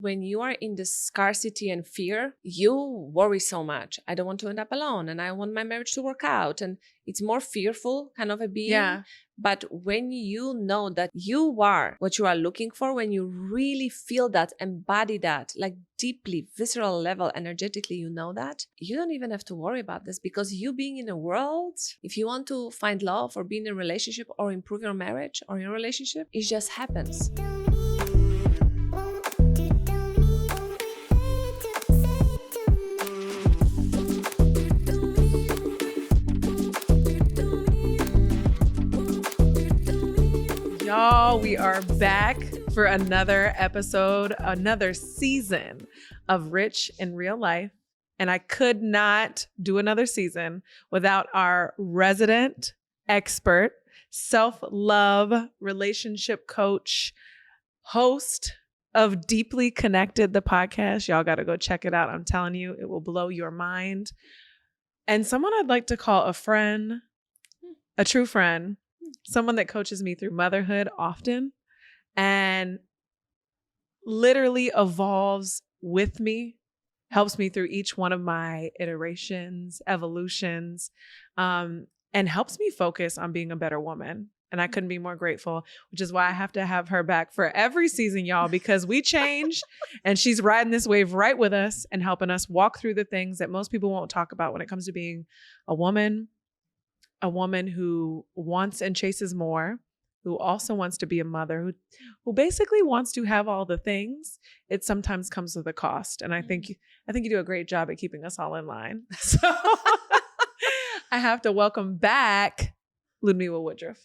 When you are in the scarcity and fear, you worry so much. I don't want to end up alone and I want my marriage to work out. And it's more fearful kind of a being. Yeah. But when you know that you are what you are looking for, when you really feel that, embody that, like deeply, visceral level, energetically, you know that, you don't even have to worry about this, because you being in a world, if you want to find love or be in a relationship or improve your marriage or your relationship, it just happens. Y'all, we are back for another episode, another season of Rich in Real Life. And I could not do another season without our resident expert, self-love relationship coach, host of Deeply Connected, the podcast. Y'all got to go check it out. I'm telling you, it will blow your mind. And someone I'd like to call a friend, a true friend, someone that coaches me through motherhood often and literally evolves with me, helps me through each one of my iterations, evolutions, and helps me focus on being a better woman. And I couldn't be more grateful, which is why I have to have her back for every season, y'all, because we change and she's riding this wave right with us and helping us walk through the things that most people won't talk about when it comes to being a woman who wants and chases more, who also wants to be a mother, who basically wants to have all the things. It sometimes comes with a cost. And I think you do a great job at keeping us all in line. So I have to welcome back Ludmila Woodruff.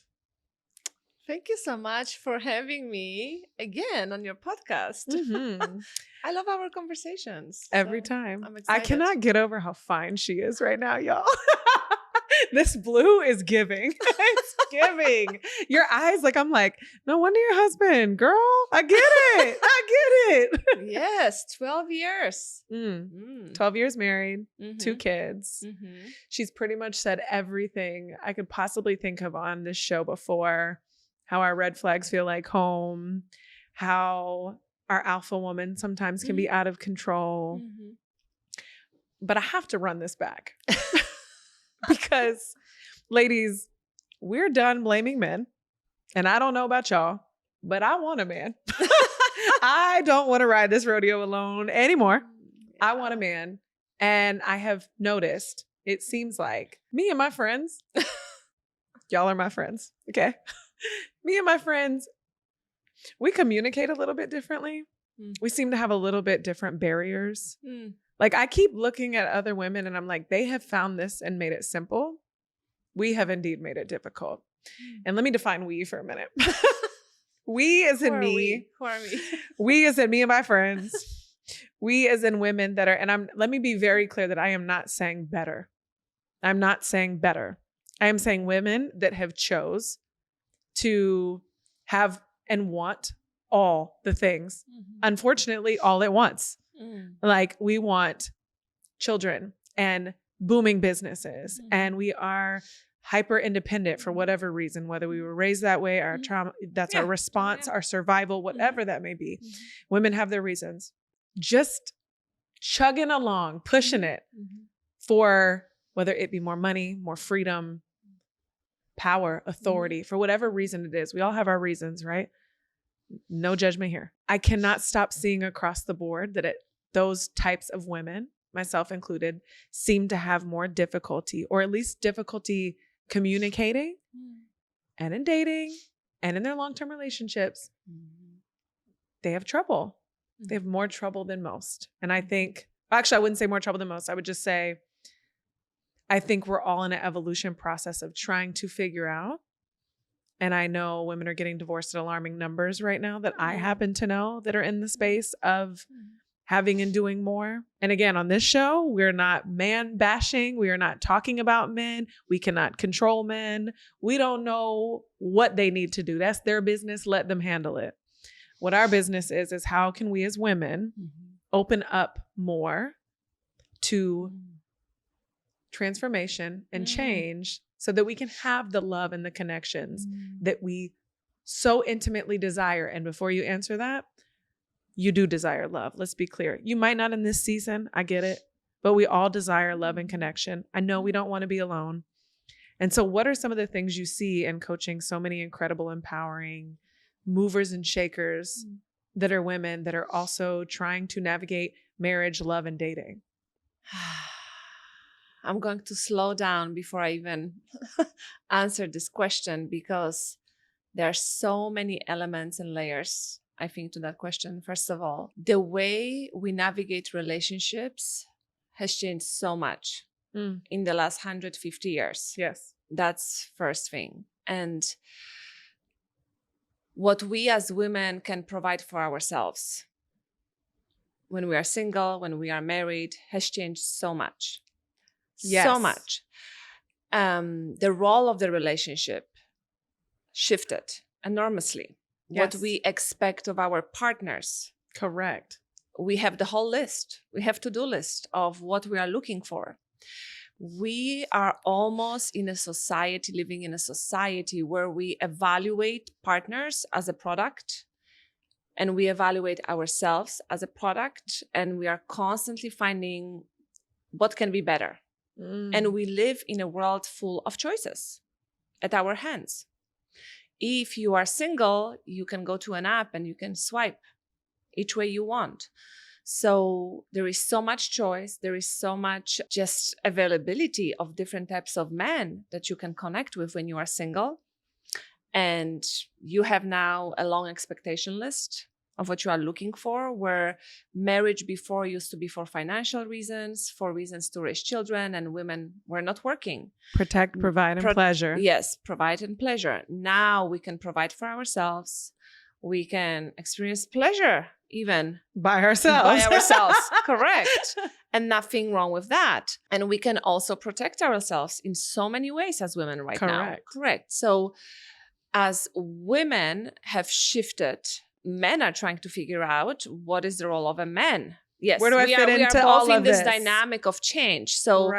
Thank you so much for having me again on your podcast. Mm-hmm. I love our conversations. Every so time. I'm I excited. cannot get over how fine she is right now, y'all. This blue is giving. It's giving. Your eyes, I'm like, no wonder your husband, girl. I get it. I get it. Yes, 12 years. 12 years married, 2 kids. She's pretty much said everything I could possibly think of on this show before. How our red flags feel like home. How our alpha woman sometimes can be out of control. But I have to run this back. Because, ladies, we're done blaming men. And I don't know about y'all, but I want a man. I don't want to ride this rodeo alone anymore. Yeah. I want a man. And I have noticed, it seems like me and my friends, y'all are my friends, okay? Me and my friends, we communicate a little bit differently. We seem to have a little bit different barriers. I keep looking at other women and I'm like, they have found this and made it simple. We have indeed made it difficult. And let me define we for a minute. We as in me. Who are we? We as in me and my friends. We as in women that are, and let me be very clear that I am not saying better. I'm not saying better. I am saying women that have chose to have and want all the things. Unfortunately, all at once. We want children and booming businesses, and we are hyper independent for whatever reason, whether we were raised that way, our trauma, that's our response, our survival, whatever that may be. Women have their reasons. Just chugging along, pushing it for whether it be more money, more freedom, power, authority, for whatever reason it is. We all have our reasons, right? No judgment here. I cannot stop seeing across the board that those types of women, myself included, seem to have more difficulty, or at least difficulty communicating and in dating and in their long-term relationships. They have trouble. They have more trouble than most. And I think, actually, I wouldn't say more trouble than most. I would just say, I think we're all in an evolution process of trying to figure out. And I know women are getting divorced at alarming numbers right now that I happen to know that are in the space of having and doing more. And again, on this show, we're not man bashing. We are not talking about men. We cannot control men. We don't know what they need to do. That's their business. Let them handle it. What our business is how can we as women open up more to transformation and change so that we can have the love and the connections that we so intimately desire. And before you answer that, you do desire love. Let's be clear. You might not in this season. I get it. But we all desire love and connection. I know we don't want to be alone. And so what are some of the things you see in coaching so many incredible, empowering movers and shakers that are women that are also trying to navigate marriage, love, and dating? I'm going to slow down before I even answer this question, because there are so many elements and layers, I think, to that question. First of all, the way we navigate relationships has changed so much in the last 150 years. Yes. That's first thing. And what we as women can provide for ourselves when we are single, when we are married, has changed so much. Yes. So much. The role of the relationship shifted enormously. Yes. What we expect of our partners. Correct. We have the whole list. We have to-do list of what we are looking for. We are almost in a society, living in a society where we evaluate partners as a product, and we evaluate ourselves as a product, and we are constantly finding what can be better. And we live in a world full of choices at our hands. If you are single, you can go to an app and you can swipe each way you want. So there is so much choice. There is so much just availability of different types of men that you can connect with when you are single. And you have now a long expectation list of what you are looking for, where marriage before used to be for financial reasons, for reasons to raise children, and women were not working. Protect, provide, and pleasure. Yes, provide and pleasure. Now we can provide for ourselves. We can experience pleasure even by ourselves. Correct. And nothing wrong with that. And we can also protect ourselves in so many ways as women right now. Correct. So as women have shifted, men are trying to figure out what is the role of a man. Yes, where do I fit into all of this dynamic of change. So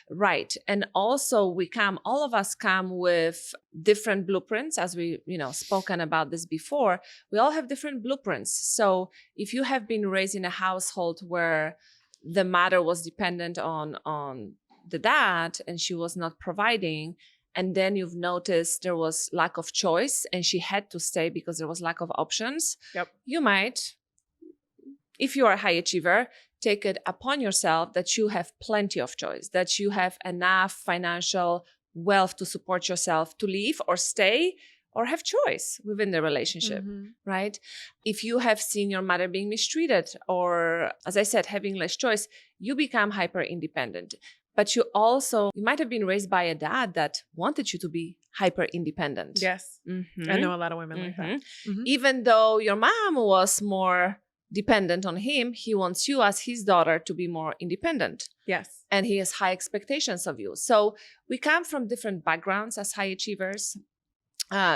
right. And also all of us come with different blueprints, as we, spoken about this before. We all have different blueprints. So if you have been raised in a household where the mother was dependent on the dad and she was not providing, and then you've noticed there was lack of choice and she had to stay because there was lack of options, you might, if you are a high achiever, take it upon yourself that you have plenty of choice, that you have enough financial wealth to support yourself to leave or stay or have choice within the relationship, right? If you have seen your mother being mistreated or, as I said, having less choice, you become hyper independent. But you might have been raised by a dad that wanted you to be hyper independent. Yes. I know a lot of women like that. Even though your mom was more dependent on him, he wants you as his daughter to be more independent. Yes. And he has high expectations of you. So we come from different backgrounds as high achievers,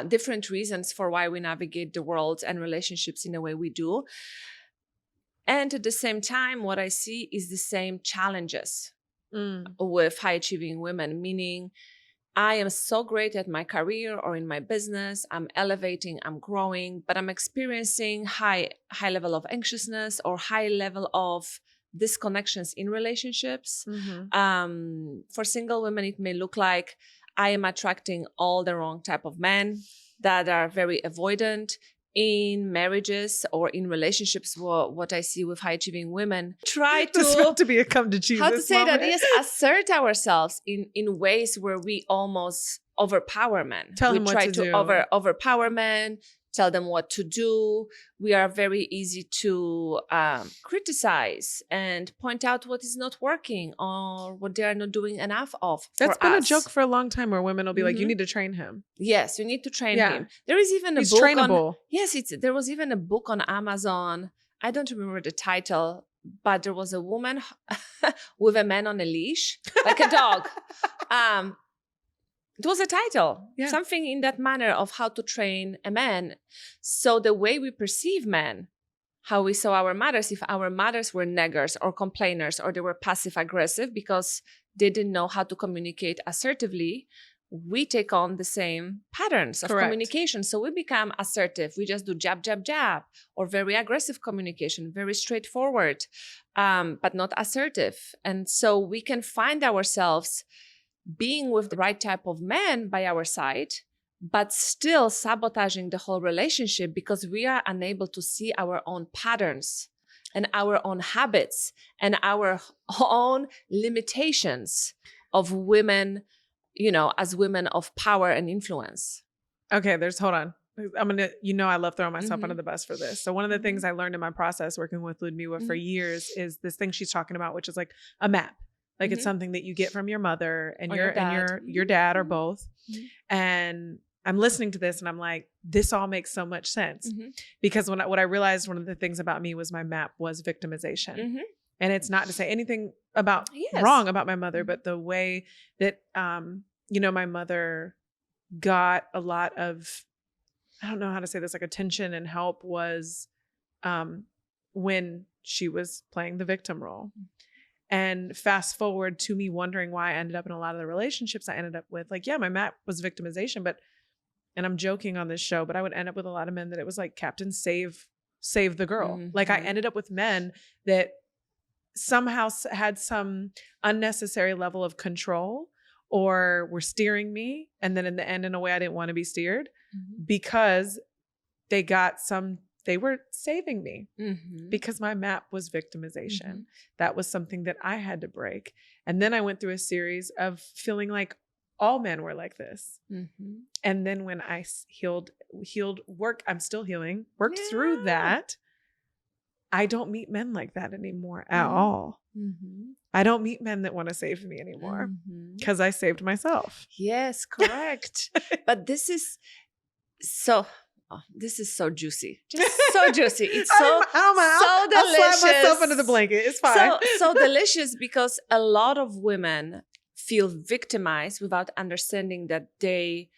different reasons for why we navigate the world and relationships in the way we do. And at the same time, what I see is the same challenges with high achieving women, meaning I am so great at my career or in my business. I'm elevating, I'm growing, but I'm experiencing high level of anxiousness or high level of disconnections in relationships. For single women, it may look like I am attracting all the wrong type of men that are very avoidant. In marriages or in relationships, what I see with high achieving women, try to this about to be a come to Jesus. How to say moment. that? Yes, assert ourselves in ways where we almost overpower men. Tell them what to do. Overpower men. Tell them what to do. We are very easy to criticize and point out what is not working or what they are not doing enough of. That's been a joke for a long time where women will be like, you need to train him. Yes, you need to train him. There is even a He's book trainable. There was even a book on Amazon. I don't remember the title, but there was a woman with a man on a leash, like a dog. It was a title, something in that manner of how to train a man. So the way we perceive men, how we saw our mothers, if our mothers were naggers or complainers or they were passive aggressive because they didn't know how to communicate assertively, we take on the same patterns of Correct. communication. So we become assertive. We just do jab, jab, jab, or very aggressive communication, very straightforward, but not assertive. And so we can find ourselves being with the right type of man by our side, but still sabotaging the whole relationship because we are unable to see our own patterns and our own habits and our own limitations of women, as women of power and influence. Okay, hold on. I love throwing myself Mm-hmm. under the bus for this. So one of the things I learned in my process working with Ludmila for years is this thing she's talking about, which is like a map. Like it's something that you get from your mother and your dad or both. And I'm listening to this and I'm like, this all makes so much sense. Because what I realized, one of the things about me was my map was victimization. And it's not to say anything about wrong about my mother, but the way that, my mother got a lot of, I don't know how to say this, like attention and help was when she was playing the victim role. And fast forward to me wondering why I ended up in a lot of the relationships I ended up with. Like, yeah, my map was victimization, and I'm joking on this show, but I would end up with a lot of men that it was like, Captain, save the girl. Like I ended up with men that somehow had some unnecessary level of control or were steering me. And then in the end, in a way I didn't want to be steered because they were saving me because my map was victimization. That was something that I had to break. And then I went through a series of feeling like all men were like this. And then when I healed, I'm still healing, worked through that. I don't meet men like that anymore at all. I don't meet men that want to save me anymore because I saved myself. Yes, correct. But this is so juicy. Just so juicy. It's so delicious. I'll slap myself under the blanket. It's fine. So delicious because a lot of women feel victimized without understanding that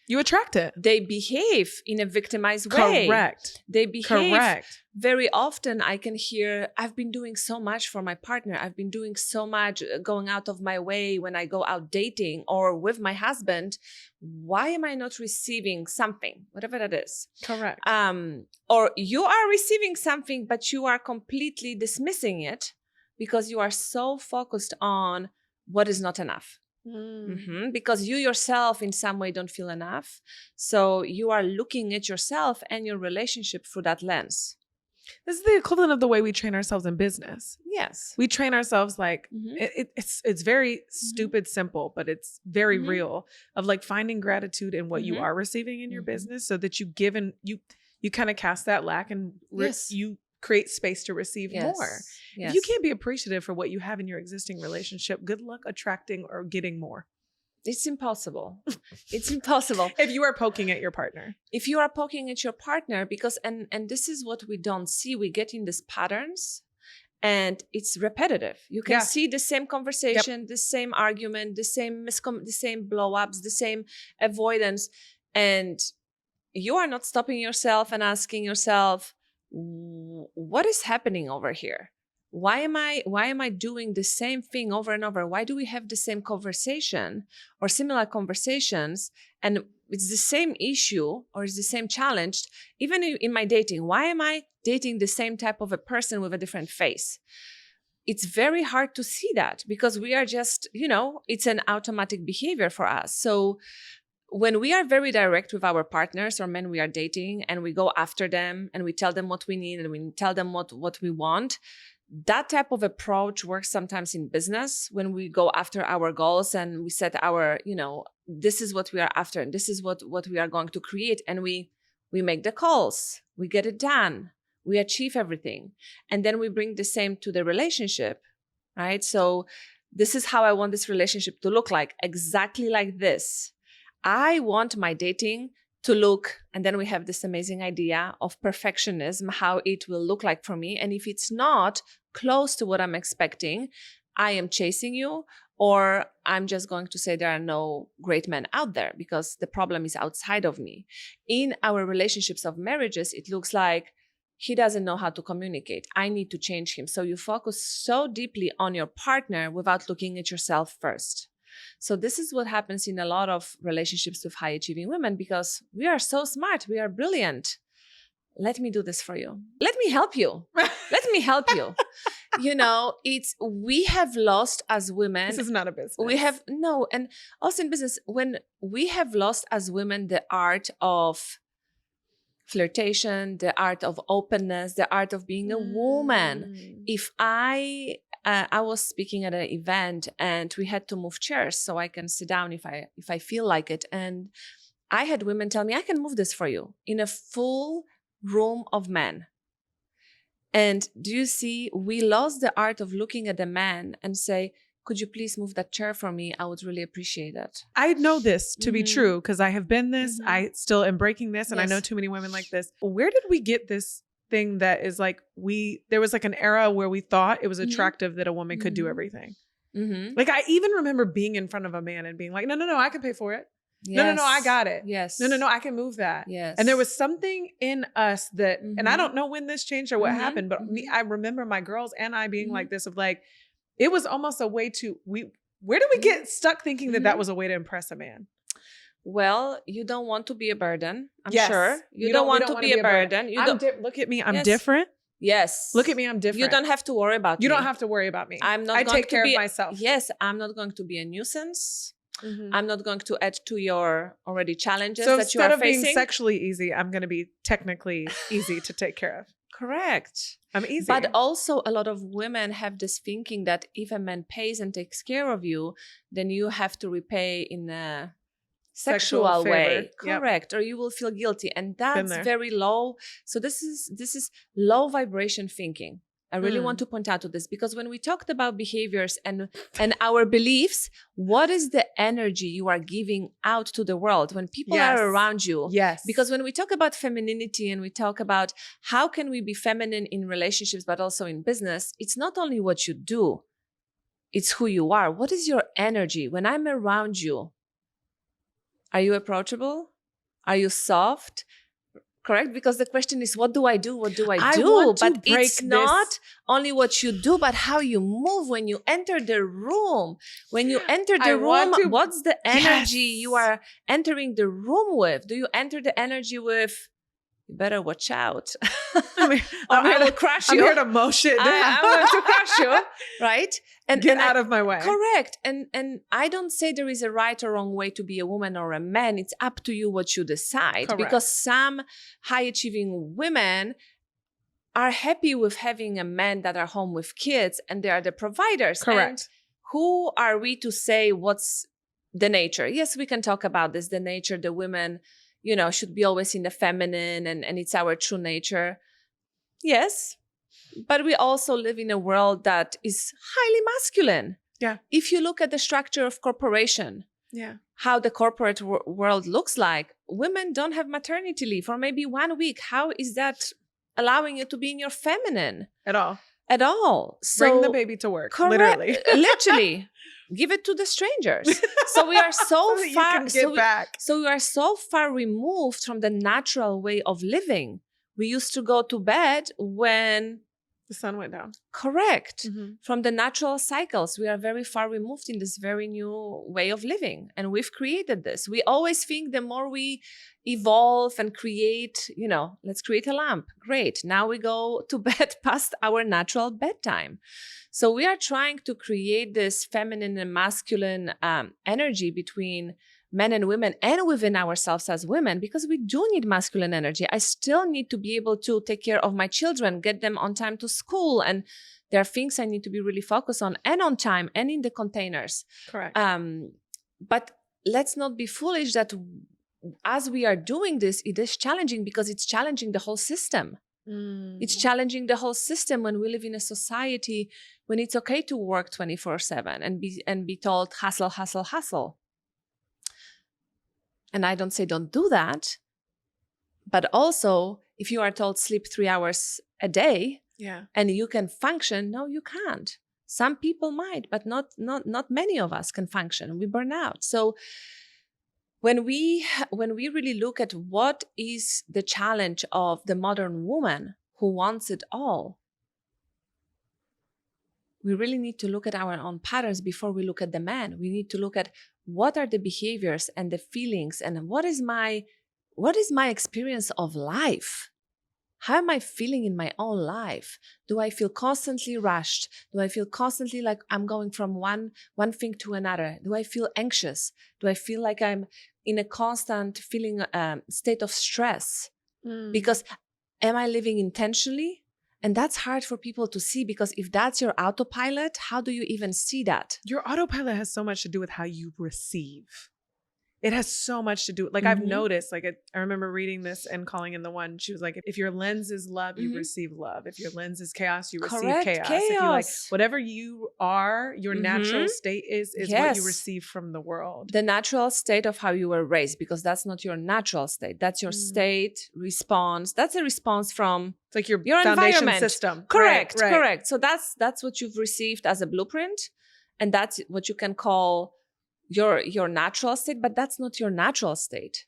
you attract it. They behave in a victimized way. Correct. They behave very often. I can hear, I've been doing so much for my partner. I've been doing so much, going out of my way when I go out dating or with my husband. Why am I not receiving something, whatever that is? Correct. Or you are receiving something, but you are completely dismissing it because you are so focused on what is not enough. Because you yourself in some way don't feel enough. So you are looking at yourself and your relationship through that lens. This is the equivalent of the way we train ourselves in business. Yes. We train ourselves like it's very stupid simple, but it's very real, of like finding gratitude in what you are receiving in your business so that you give and you kind of cast that lack and you create space to receive more. Yes. If you can't be appreciative for what you have in your existing relationship, good luck attracting or getting more. It's impossible. It's impossible. If you are poking at your partner. If you are poking at your partner, because, and this is what we don't see, we get in these patterns and it's repetitive. You can see the same conversation, the same argument, the same blow-ups, the same avoidance. And you are not stopping yourself and asking yourself, what is happening over here? Why am I doing the same thing over and over? Why do we have the same conversation or similar conversations? And it's the same issue or it's the same challenge. Even in my dating, why am I dating the same type of a person with a different face? It's very hard to see that because we are just, it's an automatic behavior for us. So when we are very direct with our partners or men we are dating and we go after them and we tell them what we need and we tell them what we want, that type of approach works sometimes in business when we go after our goals and we set our, this is what we are after and this is what we are going to create. And we make the calls, we get it done, we achieve everything. And then we bring the same to the relationship, right? So this is how I want this relationship to look like, exactly like this. I want my dating to look, and then we have this amazing idea of perfectionism, how it will look like for me. And if it's not close to what I'm expecting, I am chasing you, or I'm just going to say there are no great men out there because the problem is outside of me. In our relationships of marriages, it looks like he doesn't know how to communicate. I need to change him. So you focus so deeply on your partner without looking at yourself first. So this is what happens in a lot of relationships with high achieving women, because we are so smart, we are brilliant. Let me do this for you. Let me help you. Let me help you. We have lost as women. This is not a business. We have no, and also in business, when we have lost as women the art of flirtation, the art of openness, the art of being a woman. If I was speaking at an event and we had to move chairs so I can sit down if I feel like it, and I had women tell me, I can move this for you in a full room of men. And do you see, we lost the art of looking at a man and say, could you please move that chair for me? I would really appreciate it. I know this to be true because I have been this. I still am breaking this, and Yes. I know too many women like this. Where did we get this thing that is like there was like an era where we thought it was attractive that a woman could do everything. Like I even remember being in front of a man and being like, no, I can pay for it. Yes. No, I got it. Yes. No, I can move that. Yes. And there was something in us that, and I don't know when this changed or what happened, but I remember my girls and I being like this of like, it was almost a way to, where did we get stuck thinking that was a way to impress a man? Well, you don't want to be a burden. I'm Yes. sure. You We don't want to wanna be a burden. Look at me. I'm Yes. different. Yes. Look at me. I'm different. You don't have to worry about me. You don't have to worry about me. I'm not I going take to care be, of myself. Yes, I'm not going to be a nuisance. I'm not going to add to your already challenges So that you instead are of being facing. sexually easy, I'm going to be technically easy to take care of. Correct. I'm easy. But also a lot of women have this thinking that if a man pays and takes care of you, then you have to repay in a sexual way. Yep. Correct. Or you will feel guilty. And that's there. very low. So this is low vibration thinking. I really want to point out to this, because when we talked about behaviors and our beliefs, what is the energy you are giving out to the world when people are around you? Yes. Because when we talk about femininity and we talk about how can we be feminine in relationships, but also in business, it's not only what you do, it's who you are. What is your energy? When I'm around you, are you approachable? Are you soft? Correct? Because the question is, what do I do? What do I do? want to But break it's not only what you do, but how you move when you enter the room. When you enter the room, what's the energy you are entering the room with? Do you enter the energy with, you better watch out. I will crush you. I'm here to mow shit down. I'm going to crush you, right? And get out of my way. Correct. And I don't say there is a right or wrong way to be a woman or a man. It's up to you what you decide. Correct. Because some high achieving women are happy with having a man that are home with kids and they are the providers. Correct. And who are we to say what's the nature? Yes, we can talk about this, the nature, the women, should be always in the feminine and it's our true nature. Yes. But we also live in a world that is highly masculine. Yeah. If you look at the structure of corporation, how the corporate world looks like, women don't have maternity leave for maybe 1 week. How is that allowing you to be in your feminine? At all. At all. So, bring the baby to work. Correct. Literally. Literally. Give it to the strangers. So we are so that far. You can get back. So we are so far removed from the natural way of living. We used to go to bed when the sun went down. Correct. From the natural cycles. We are very far removed in this very new way of living. And we've created this. We always think the more we evolve and create, let's create a lamp. Great. Now we go to bed past our natural bedtime. So we are trying to create this feminine and masculine energy between men and women and within ourselves as women, because we do need masculine energy. I still need to be able to take care of my children, get them on time to school. And there are things I need to be really focused on and on time and in the containers. Correct. But let's not be foolish that as we are doing this, it is challenging because it's challenging the whole system. It's challenging the whole system when we live in a society when it's okay to work 24/7 and be told hustle, hustle, hustle. And I don't say don't do that. But also, if you are told sleep 3 hours a day and you can function, no, you can't. Some people might, but not many of us can function. We burn out. So when we really look at what is the challenge of the modern woman who wants it all, we really need to look at our own patterns before we look at the man. We need to look at what are the behaviors and the feelings and what is my experience of life? How am I feeling in my own life? Do I feel constantly rushed? Do I feel constantly like I'm going from one thing to another? Do I feel anxious? Do I feel like I'm in a constant feeling state of stress? Because am I living intentionally? And that's hard for people to see, because if that's your autopilot, how do you even see that? Your autopilot has so much to do with how you receive. It has so much to do. Like I've noticed, like I remember reading this and calling in the one. She was like, if your lens is love, you receive love. If your lens is chaos, you receive chaos. If you like whatever you are, your natural state is what you receive from the world. The natural state of how you were raised, because that's not your natural state. That's your state response. That's a response from it's like your foundation environment system. Correct, right. correct. So that's what you've received as a blueprint, and that's what you can call your natural state, but that's not your natural state,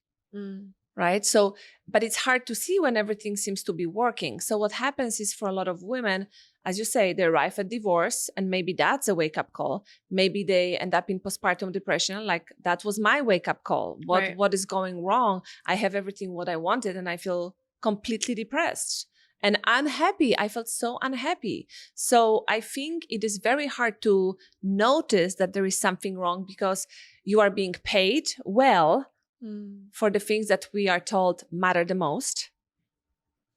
right? So, but it's hard to see when everything seems to be working. So what happens is, for a lot of women, as you say, they arrive at divorce, and maybe that's a wake-up call. Maybe they end up in postpartum depression. Like, that was my wake-up call. What is going wrong? I have everything what I wanted, and I feel completely depressed and unhappy. I felt so unhappy. So I think it is very hard to notice that there is something wrong, because you are being paid well for the things that we are told matter the most.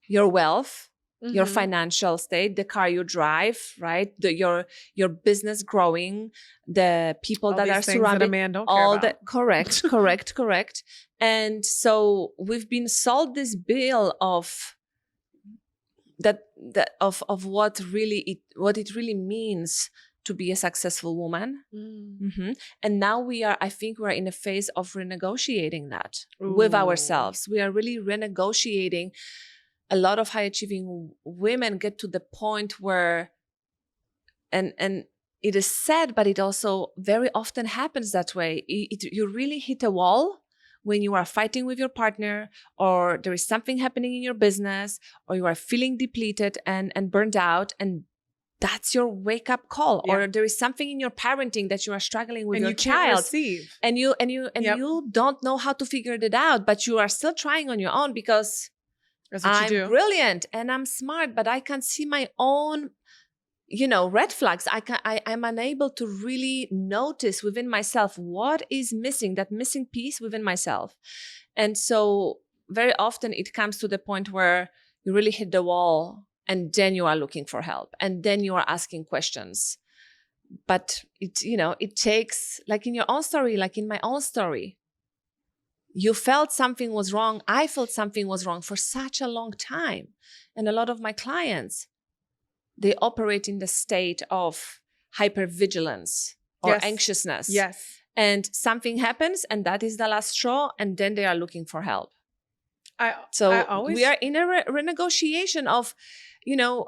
Your wealth, your financial state, the car you drive, right? Your business growing, the people all that are surrounding. That a man don't care about. Correct. And so we've been sold this bill of of what it really means to be a successful woman. And now I think we're in a phase of renegotiating that with ourselves. We are really renegotiating. A lot of high achieving women get to the point where, and it is sad, but it also very often happens that way. You really hit a wall when you are fighting with your partner, or there is something happening in your business, or you are feeling depleted and burned out, and that's your wake-up call. Or there is something in your parenting that you are struggling with, and your child, and you don't know how to figure it out, but you are still trying on your own, because I'm brilliant and I'm smart, but I can see my own red flags. I'm unable to really notice within myself what is missing, that missing piece within myself. And so very often it comes to the point where you really hit the wall, and then you are looking for help, and then you are asking questions. But it takes, like in your own story, like in my own story, you felt something was wrong. I felt something was wrong for such a long time. And a lot of my clients, they operate in the state of hypervigilance or anxiousness. Yes. And something happens, and that is the last straw, and then they are looking for help. We are in a renegotiation of,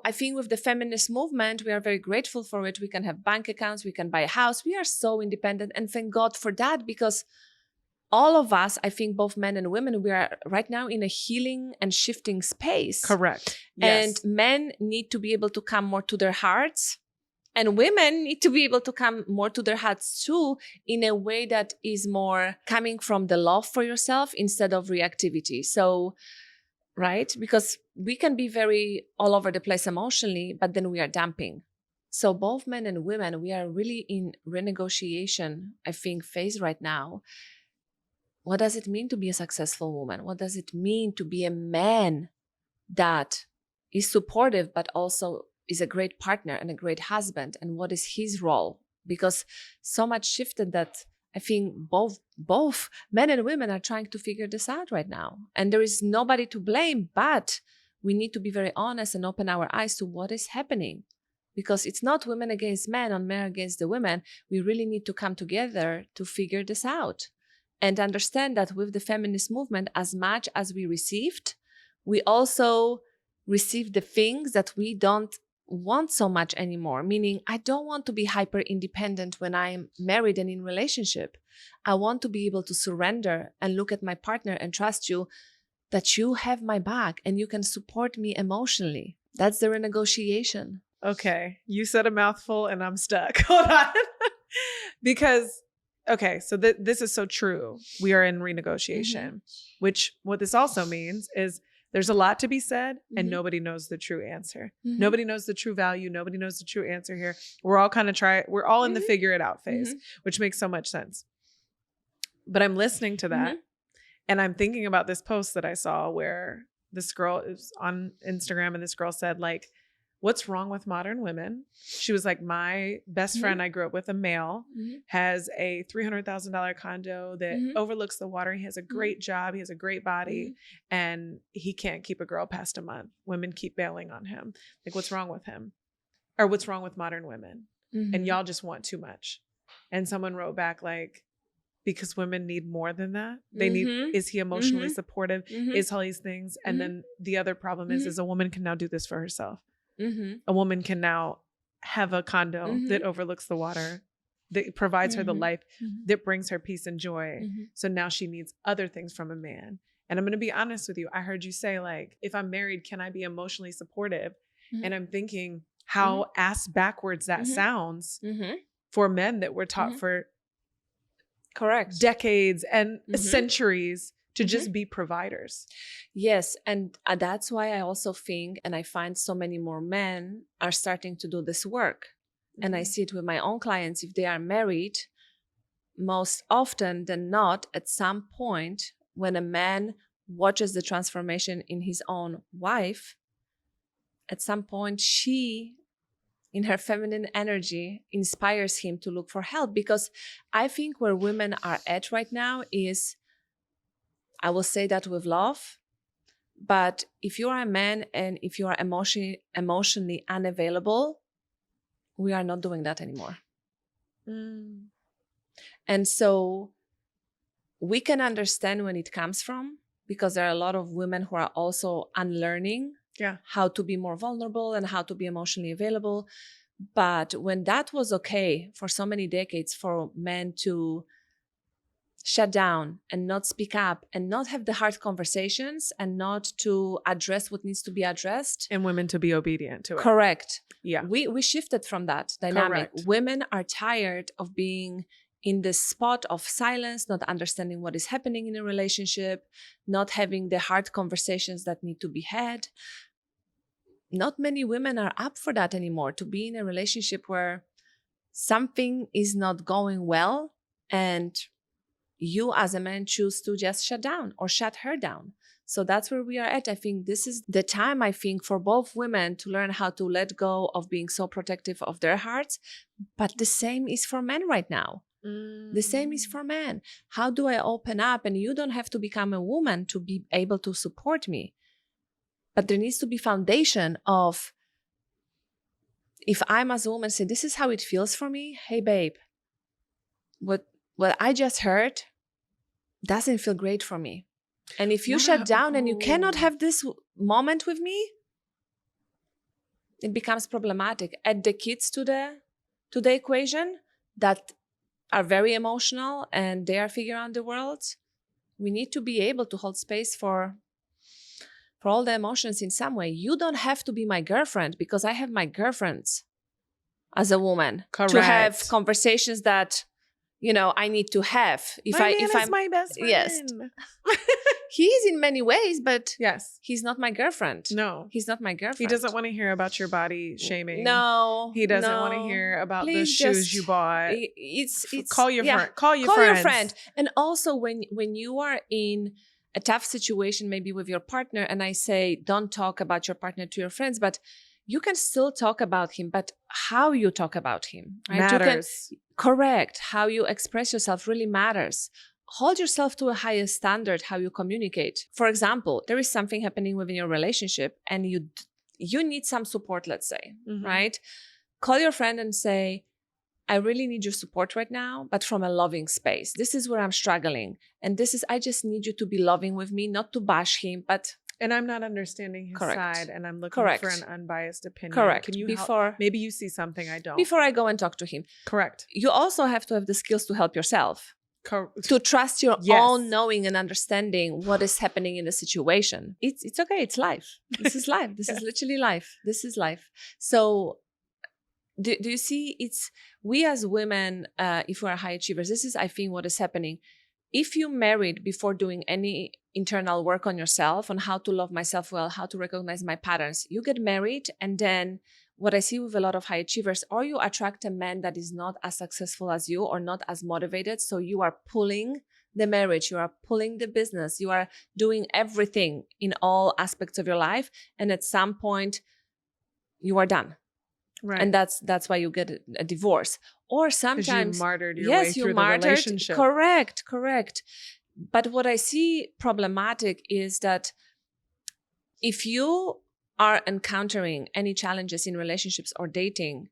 I think with the feminist movement, we are very grateful for it. We can have bank accounts, we can buy a house. We are so independent, and thank God for that, because all of us, I think both men and women, we are right now in a healing and shifting space. Correct. Yes. And men need to be able to come more to their hearts, and women need to be able to come more to their hearts too, in a way that is more coming from the love for yourself instead of reactivity. So, right? Because we can be very all over the place emotionally, but then we are dumping. So both men and women, we are really in renegotiation, I think, phase right now. What does it mean to be a successful woman? What does it mean to be a man that is supportive, but also is a great partner and a great husband? And what is his role? Because so much shifted that I think both men and women are trying to figure this out right now. And there is nobody to blame, but we need to be very honest and open our eyes to what is happening. Because it's not women against men or men against the women. We really need to come together to figure this out. And understand that with the feminist movement, as much as we received, we also received the things that we don't want so much anymore. Meaning, I don't want to be hyper independent when I'm married and in relationship. I want to be able to surrender and look at my partner and trust you that you have my back and you can support me emotionally. That's the renegotiation. Okay. You said a mouthful and I'm stuck. Hold on. Because, okay, so this is so true. We are in renegotiation, which what this also means is there's a lot to be said and nobody knows the true answer. Nobody knows the true value. Nobody knows the true answer here. We're all kind of we're all in the figure it out phase, which makes so much sense. But I'm listening to that and I'm thinking about this post that I saw where this girl is on Instagram and this girl said, like, what's wrong with modern women? She was like, my best friend I grew up with, a male, has a $300,000 condo that overlooks the water. He has a great job. He has a great body. And he can't keep a girl past a month. Women keep bailing on him. Like, what's wrong with him? Or what's wrong with modern women? And y'all just want too much. And someone wrote back, like, because women need more than that. They need, is he emotionally supportive? Is all these things? And then the other problem is a woman can now do this for herself. A woman can now have a condo that overlooks the water, that provides her the life that brings her peace and joy. So now she needs other things from a man. And I'm going to be honest with you. I heard you say, like, if I'm married, can I be emotionally supportive? And I'm thinking how ass backwards that sounds for men that were taught for decades and centuries to just be providers. Yes. And that's why I also think, and I find so many more men are starting to do this work. And I see it with my own clients. If they are married, most often than not, at some point, when a man watches the transformation in his own wife, at some point, she, in her feminine energy, inspires him to look for help. Because I think where women are at right now is, I will say that with love, but if you are a man and if you are emotionally unavailable, we are not doing that anymore. And so we can understand when it comes from, because there are a lot of women who are also unlearning how to be more vulnerable and how to be emotionally available. But when that was okay for so many decades for men to shut down and not speak up and not have the hard conversations and not to address what needs to be addressed. And women to be obedient to it. Correct. Yeah. We shifted from that dynamic. Correct. Women are tired of being in this spot of silence, not understanding what is happening in a relationship, not having the hard conversations that need to be had. Not many women are up for that anymore, to be in a relationship where something is not going well and you as a man choose to just shut down or shut her down. So that's where we are at. I think this is the time, I think, for both women to learn how to let go of being so protective of their hearts. But the same is for men right now. The same is for men. How do I open up? And you don't have to become a woman to be able to support me. But there needs to be foundation of, if I'm as a woman say, this is how it feels for me. Hey, babe, what I just heard doesn't feel great for me. And if you shut down and you cannot have this moment with me, it becomes problematic. Add the kids to the equation that are very emotional and they are figuring out the world. We need to be able to hold space for all the emotions in some way. You don't have to be my girlfriend, because I have my girlfriends as a woman. Correct. To have conversations that, you know, I need to have. If I'm my best friend. Yes. He is in many ways, but yes, he's not my girlfriend. No. He's not my girlfriend. He doesn't want to hear about your body shaming. No. He doesn't want to hear about the shoes you bought. It's call your friend. Call your friend. And also when you are in a tough situation, maybe with your partner, and I say, don't talk about your partner to your friends, but you can still talk about him, but how you talk about him, right? Matters. Correct. How you express yourself really matters. Hold yourself to a higher standard, how you communicate. For example, there is something happening within your relationship and you need some support, let's say, right? Call your friend and say, I really need your support right now, but from a loving space. This is where I'm struggling. And I just need you to be loving with me, not to bash him, but... And I'm not understanding his side, and I'm looking for an unbiased opinion. Correct. Can you help? Maybe you see something I don't. Before I go and talk to him. Correct. You also have to have the skills to help yourself. To trust your own knowing and understanding what is happening in the situation. It's okay. It's life. This is life. This is literally life. This is life. So do you see, it's we as women, if we are high achievers, this is, I think, what is happening. If you married before doing any internal work on yourself, on how to love myself well, how to recognize my patterns, you get married, and then what I see with a lot of high achievers, or you attract a man that is not as successful as you or not as motivated, so you are pulling the marriage, you are pulling the business, you are doing everything in all aspects of your life, and at some point you are done. Right. And that's why you get a divorce. Or sometimes you martyred your way through the relationship. Correct. But what I see problematic is that if you are encountering any challenges in relationships or dating,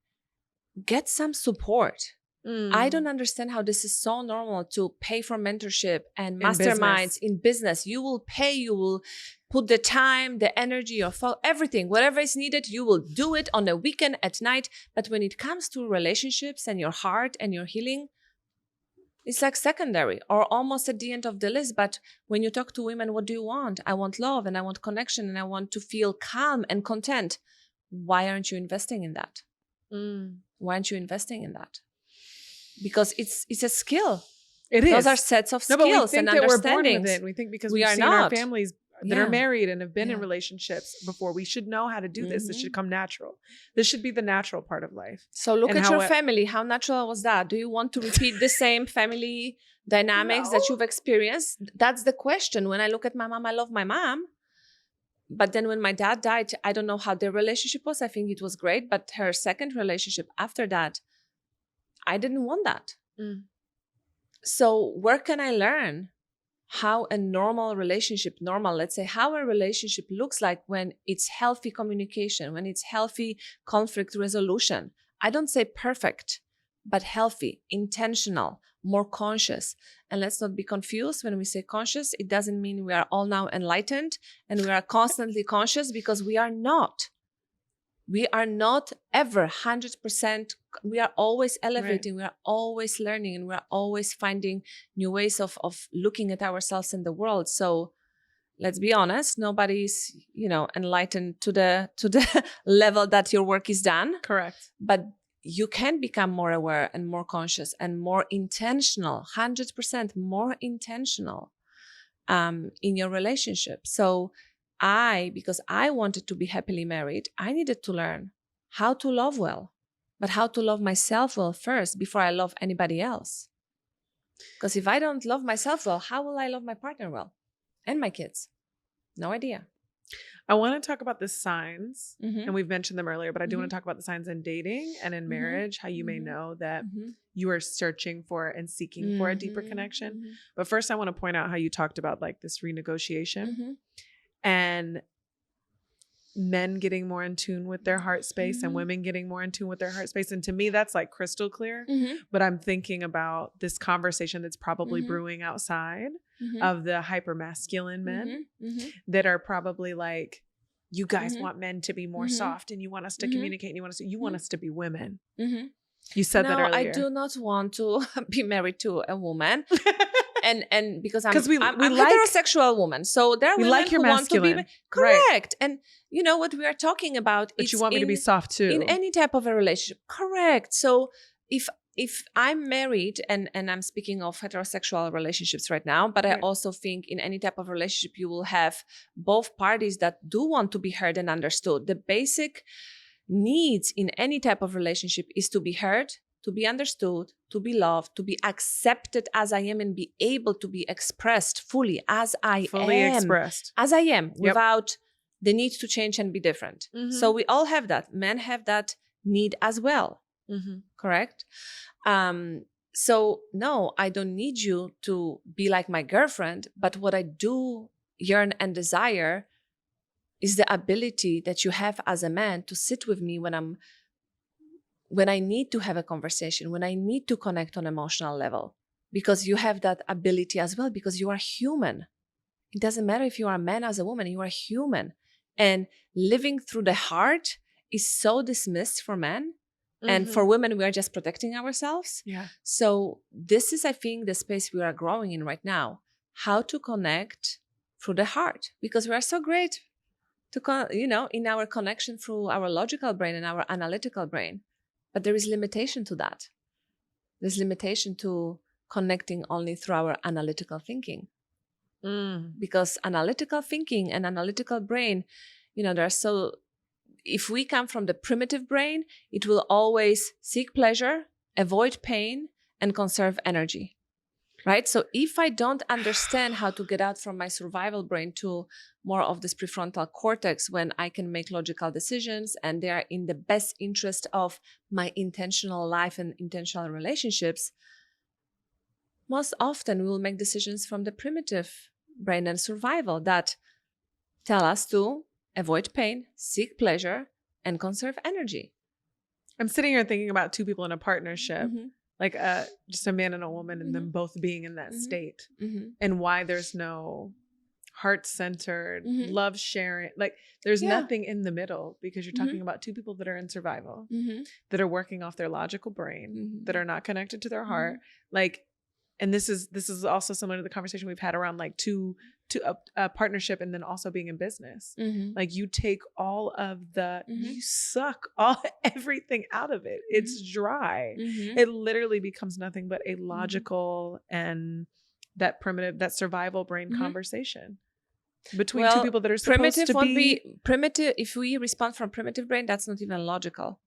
get some support. I don't understand how this is so normal to pay for mentorship and masterminds in business. You will pay, you will put the time, the energy, your everything, whatever is needed, you will do it on a weekend at night. But when it comes to relationships and your heart and your healing, it's like secondary or almost at the end of the list. But when you talk to women, what do you want? I want love and I want connection and I want to feel calm and content. Why aren't you investing in that? Why aren't you investing in that? Because it's a skill. It is. Those are sets of skills but we think and that we're born understandings. with it. We think because We we've are seen not. our families that are married and have been in Yeah. relationships before, we should know how to do this. This should come natural. This should be the natural part of life. So look And at how your it- family. How natural was that? Do you want to repeat the same family dynamics that you've experienced? That's the question. When I look at my mom, I love my mom. But then when my dad died, I don't know how their relationship was. I think it was great. But her second relationship after that, I didn't want that. So where can I learn how a normal relationship, let's say how a relationship looks like when it's healthy communication, when it's healthy conflict resolution? I don't say perfect, but healthy, intentional, more conscious. And let's not be confused. When we say conscious, it doesn't mean we are all now enlightened and we are constantly conscious, because we are not. We are not ever 100%. We are always elevating. Right. We are always learning, and we are always finding new ways of looking at ourselves and the world. So let's be honest, nobody's, enlightened to the level that your work is done. Correct. But you can become more aware and more conscious and more intentional, 100% more intentional in your relationship. So because I wanted to be happily married, I needed to learn how to love well, but how to love myself well first before I love anybody else. Because if I don't love myself well, how will I love my partner well and my kids? No idea. I want to talk about the signs, and we've mentioned them earlier, but I do want to talk about the signs in dating and in marriage, how you may know that you are searching for and seeking for a deeper connection. But first, I want to point out how you talked about like this renegotiation. And men getting more in tune with their heart space and women getting more in tune with their heart space. And to me, that's like crystal clear. But I'm thinking about this conversation that's probably brewing outside of the hyper masculine men that are probably like, you guys want men to be more soft, and you want us to communicate, and you want us to be women. You said that earlier. I do not want to be married to a woman. And because I'm we like, heterosexual woman, so there are women like your who masculine. want to be correct. Right. And you know what we are talking about. But you want me to be soft too in any type of a relationship, correct? So if I'm married, and I'm speaking of heterosexual relationships right now, but I also think in any type of relationship you will have both parties that do want to be heard and understood. The basic needs in any type of relationship is to be heard, to be understood, to be loved, to be accepted as I am, and be able to be expressed fully as I am. As I am, without the need to change and be different. So we all have that. Men have that need as well. Correct? So no, I don't need you to be like my girlfriend, but what I do yearn and desire is the ability that you have as a man to sit with me when I need to have a conversation, when I need to connect on emotional level, because you have that ability as well, because you are human. It doesn't matter if you are a man as a woman, you are human. And living through the heart is so dismissed for men. And for women, we are just protecting ourselves. Yeah. So this is, I think, the space we are growing in right now, how to connect through the heart, because we are so great to, in our connection through our logical brain and our analytical brain. But there is limitation to that. There's limitation to connecting only through our analytical thinking. Because analytical thinking and analytical brain, if we come from the primitive brain, it will always seek pleasure, avoid pain, and conserve energy, right? So if I don't understand how to get out from my survival brain to more of this prefrontal cortex, when I can make logical decisions and they are in the best interest of my intentional life and intentional relationships, most often we will make decisions from the primitive brain and survival that tell us to avoid pain, seek pleasure, and conserve energy. I'm sitting here thinking about two people in a partnership, like just a man and a woman, and them both being in that state, and why there's no heart-centered, love sharing. Like there's nothing in the middle, because you're talking about two people that are in survival, that are working off their logical brain, that are not connected to their heart. Like, and this is also similar to the conversation we've had around like a partnership, and then also being in business. Like you take all of the, you suck everything out of it. It's dry. It literally becomes nothing but a logical and that primitive, that survival brain conversation between two people that are supposed to be primitive. If we respond from primitive brain, that's not even logical.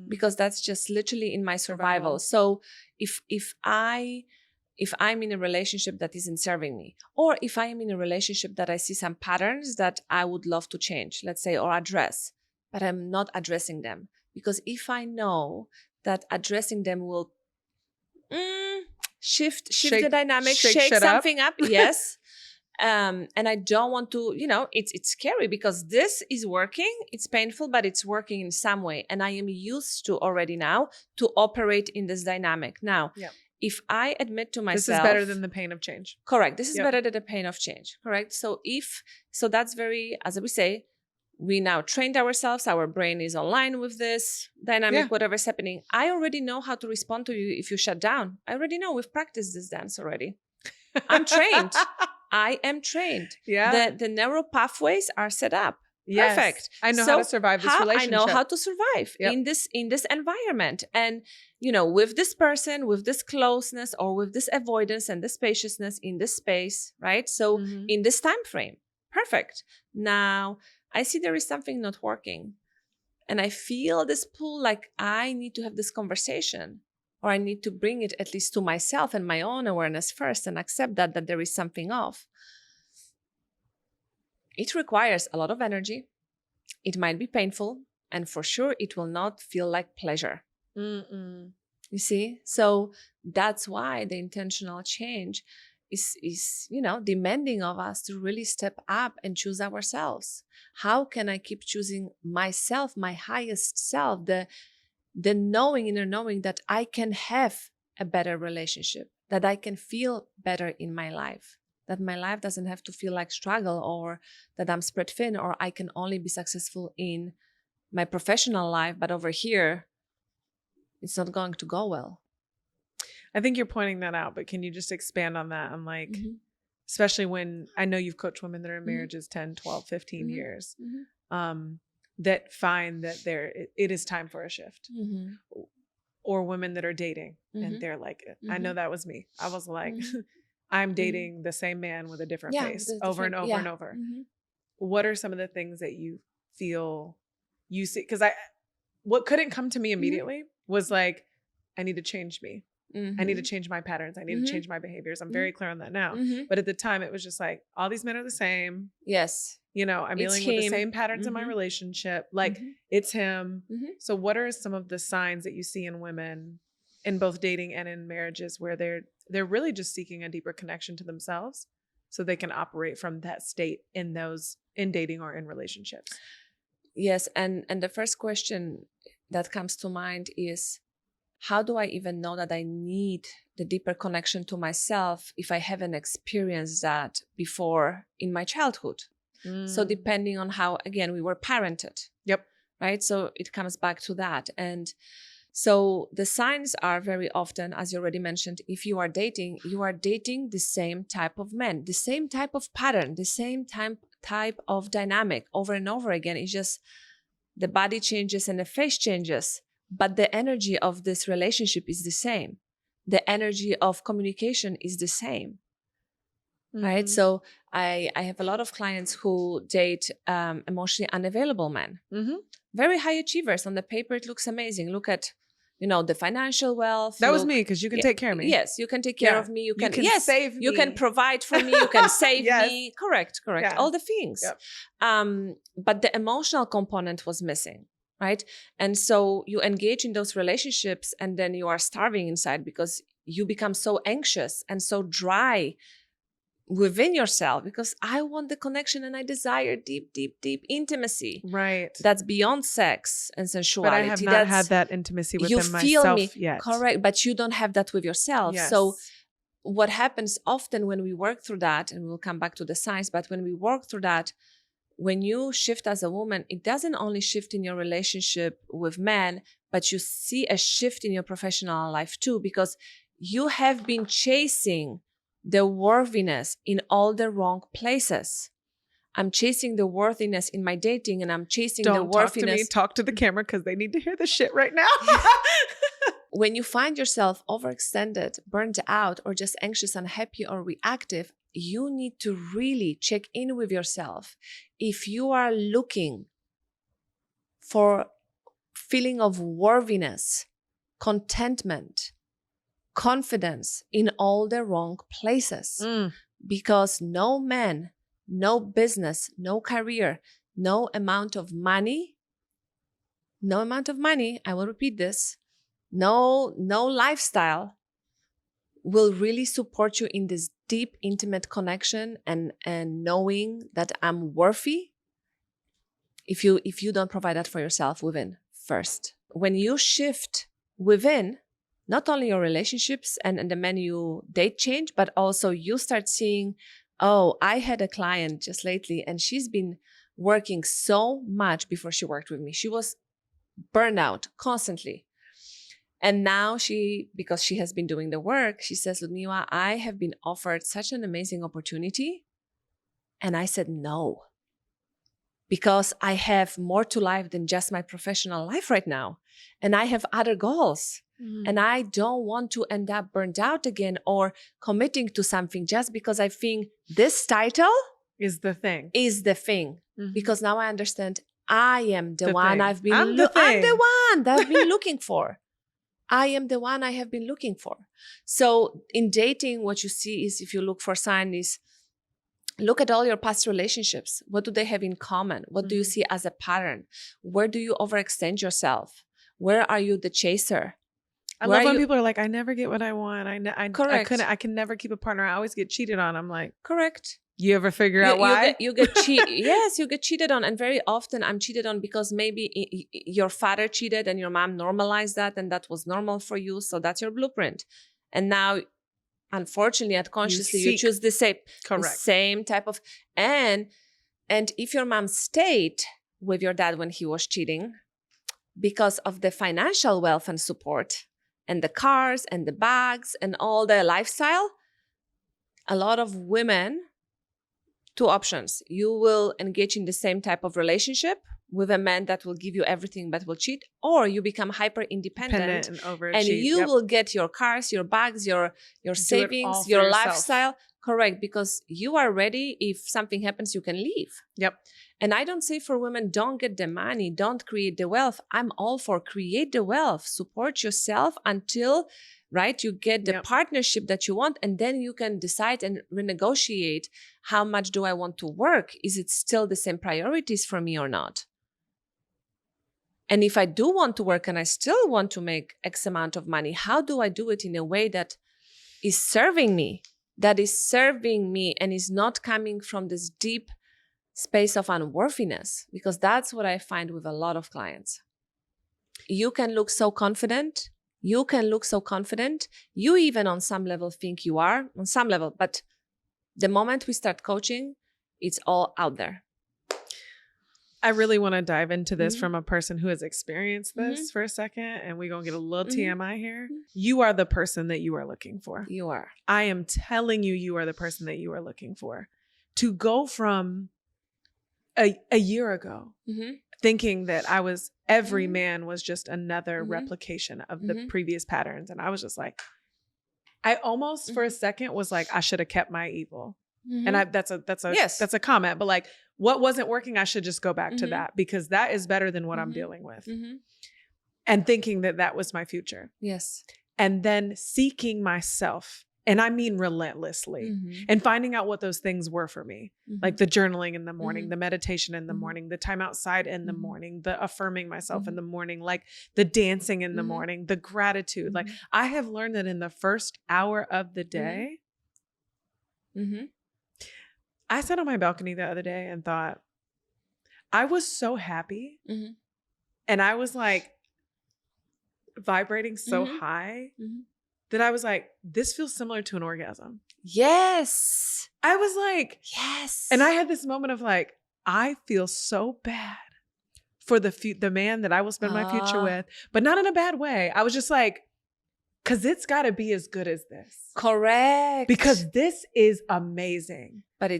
Because that's just literally in my survival. So if I'm in a relationship that isn't serving me, or if I am in a relationship that I see some patterns that I would love to change, let's say, or address, but I'm not addressing them, because if I know that addressing them will shift the dynamic, shake something up, yes. And I don't want to, it's scary, because this is working. It's painful, but it's working in some way. And I am used to already now to operate in this dynamic. Now, if I admit to myself, this is better than the pain of change. Correct. This is better than the pain of change. Correct. So that's very, as we say, we now trained ourselves. Our brain is online with this dynamic, whatever's happening. I already know how to respond to you if you shut down. I already know. We've practiced this dance already. I'm trained. I am trained. Yeah. The neural pathways are set up. Yes. Perfect. I know how to survive this relationship. I know how to survive in this environment. And, with this person, with this closeness, or with this avoidance and this spaciousness in this space, right? So in this time frame, perfect. Now I see there is something not working, and I feel this pull, like I need to have this conversation, or I need to bring it at least to myself and my own awareness first, and accept that there is something off. It requires a lot of energy. It might be painful, and for sure it will not feel like pleasure. You see? So that's why the intentional change is demanding of us to really step up and choose ourselves. How can I keep choosing myself, my highest self, the inner knowing that I can have a better relationship, that I can feel better in my life, that my life doesn't have to feel like struggle, or that I'm spread thin, or I can only be successful in my professional life, but over here, it's not going to go well. I think you're pointing that out, but can you just expand on that? I'm like, especially when I know you've coached women that are in marriages 10, 12, 15 years, that find that it is time for a shift. Or women that are dating and they're like, I know that was me. I was like, I'm dating the same man with a different face over and over and over. What are some of the things that you feel you see? Because what couldn't come to me immediately was like, I need to change me. I need to change my patterns. I need to change my behaviors. I'm very clear on that now. But at the time, it was just like, all these men are the same. Yes. I'm dealing with the same patterns in my relationship. Like, it's him. So what are some of the signs that you see in women in both dating and in marriages where they're really just seeking a deeper connection to themselves so they can operate from that state in dating or in relationships? Yes. And the first question that comes to mind is, how do I even know that I need the deeper connection to myself if I haven't experienced that before in my childhood? So depending on how, again, we were parented. Yep. Right. So it comes back to that. And so the signs are very often, as you already mentioned, if you are dating the same type of men, the same type of pattern, the same type of dynamic over and over again. It's just the body changes and the face changes. but the energy of this relationship is the same. The energy of communication is the same. Right. So I have a lot of clients who date emotionally unavailable men, very high achievers. On the paper, it looks amazing. Look at, the financial wealth. That was me, because you can take care of me. Yes, you can take care of me. You can save me. You can provide for me. You can save Yes. me. Correct. Yeah. All the things. Yep. But the emotional component was missing. Right. And so you engage in those relationships and then you are starving inside because you become so anxious and so dry within yourself, because I want the connection and I desire deep, deep, deep intimacy. Right. That's beyond sex and sensuality. But I have not had that intimacy within myself yet. Correct. But you don't have that with yourself. Yes. So what happens often when we work through that, and we'll come back to the science, but when we work through that, when you shift as a woman, it doesn't only shift in your relationship with men, but you see a shift in your professional life too, because you have been chasing the worthiness in all the wrong places. I'm chasing the worthiness in my dating, and I'm chasing the worthiness. Talk to the camera, because they need to hear this shit right now. When you find yourself overextended, burned out, or just anxious, unhappy, or reactive, you need to really check in with yourself. If you are looking for feeling of worthiness, contentment, confidence in all the wrong places, because no man, no business, no career, no amount of money, I will repeat this, no lifestyle will really support you in this deep, intimate connection and knowing that I'm worthy if you don't provide that for yourself within first. When you shift within, not only your relationships and the men you date change, but also you start seeing, oh, I had a client just lately and she's been working so much before she worked with me. She was burnout constantly. And now because she has been doing the work, she says, Ludmila, I have been offered such an amazing opportunity. And I said no, because I have more to life than just my professional life right now. And I have other goals. And I don't want to end up burned out again or committing to something just because I think this title is the thing. Because now I understand I am the one thing. I've been I'm the one that I've been looking for. I am the one I have been looking for. So in dating, what you see is, if you look for sign, is look at all your past relationships. What do they have in common? What do you see as a pattern? Where do you overextend yourself? Where are you the chaser? I love when people are like, I never get what I want. Correct. I can never keep a partner. I always get cheated on. I'm like, correct. You ever figure out why? You get cheated. Yes, you get cheated on. And very often I'm cheated on because maybe your father cheated and your mom normalized that and that was normal for you. So that's your blueprint. And now, unfortunately, unconsciously, you choose the same type of, and if your mom stayed with your dad when he was cheating because of the financial wealth and support and the cars and the bags and all the lifestyle, a lot of women, two options. You will engage in the same type of relationship with a man that will give you everything but will cheat, or you become hyper independent and you will get your cars, your bags, your savings, your lifestyle. Correct, because you are ready. If something happens, you can leave. Yep. And I don't say for women, don't get the money, don't create the wealth. I'm all for create the wealth, support yourself until, right, you get the partnership that you want, and then you can decide and renegotiate. How much do I want to work? Is it still the same priorities for me or not? And if I do want to work and I still want to make X amount of money, how do I do it in a way that is serving me? That is serving me and is not coming from this deep space of unworthiness, because that's what I find with a lot of clients. You can look so confident. You even on some level think you are, on some level, but the moment we start coaching, it's all out there. I really want to dive into this from a person who has experienced this for a second, and we're going to get a little TMI here. You are the person that you are looking for. You are. I am telling you, you are the person that you are looking for. To go from a year ago, thinking that every Mhm. man was just another Mhm. replication of the Mhm. previous patterns. And I was just like, I almost for a second was like, I should have kept my evil. And Mhm. Yes. that's a comment, but like what wasn't working, I should just go back to Mhm. that because that is better than what I'm Mhm. dealing with. Mhm. And thinking that that was my future. Yes. And then seeking myself, and I mean relentlessly, Mhm. and finding out what those things were for me. Like Mhm. the journaling in the morning, Mhm. the meditation in the Mhm. morning, the time outside in the Mhm. morning, the affirming myself in Mhm. the morning, like the dancing in the Mhm. morning, the gratitude. Like Mhm. I have learned that in the first hour of the Mhm. day, Mhm. I sat on my balcony the other day and thought, I was so happy. Mhm. And I was like vibrating so Mhm. high Mhm. that I was like, this feels similar to an orgasm. Yes. I was like, Yes. and I had this moment of like, I feel so bad for the man that I will spend my future with, but not in a bad way. I was just like, because it's got to be as good as this. Correct. Because this is amazing. But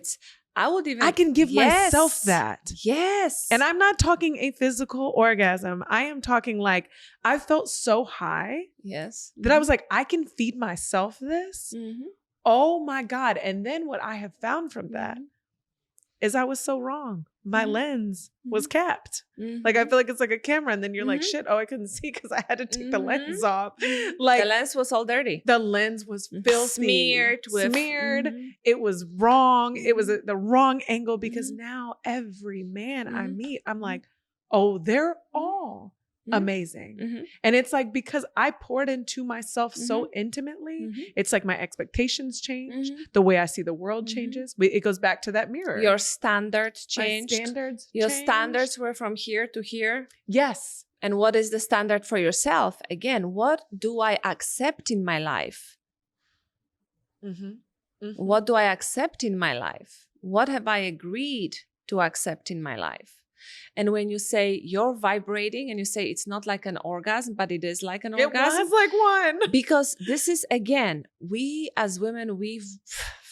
I can give myself that. Yes. And I'm not talking a physical orgasm. I am talking like I felt so high yes. that I was like, I can feed myself this. Mhm. Oh my God. And then what I have found from that is I was so wrong. My Mhm. lens was Mhm. capped. Mhm. Like I feel like it's like a camera and then you're like, Mhm. shit, oh, I couldn't see because I had to take the lens Mhm. off. Mhm. Like the lens was all dirty. the lens was filthy. Smeared. Smeared. It was wrong. It was Mhm. the wrong angle because Mhm. now every man I Mhm. meet, I'm Mhm. like, oh, they're all Mhm. amazing. Mhm. And it's like because I poured into myself so Mhm. intimately, Mhm. it's like my expectations changed. Mhm. The way I see the world Mhm. changes. It goes back to that mirror. Your standards changed. My standards Your changed. standards were from here to here. Yes. And what is the standard for yourself? Again, what do I accept in my life? Mm-hmm. Mm-hmm. What do I accept in my life? What have I agreed to accept in my life? And when you say you're vibrating and you say it's not like an orgasm, but it is like an orgasm. It was like one. Because this is, again, we as women,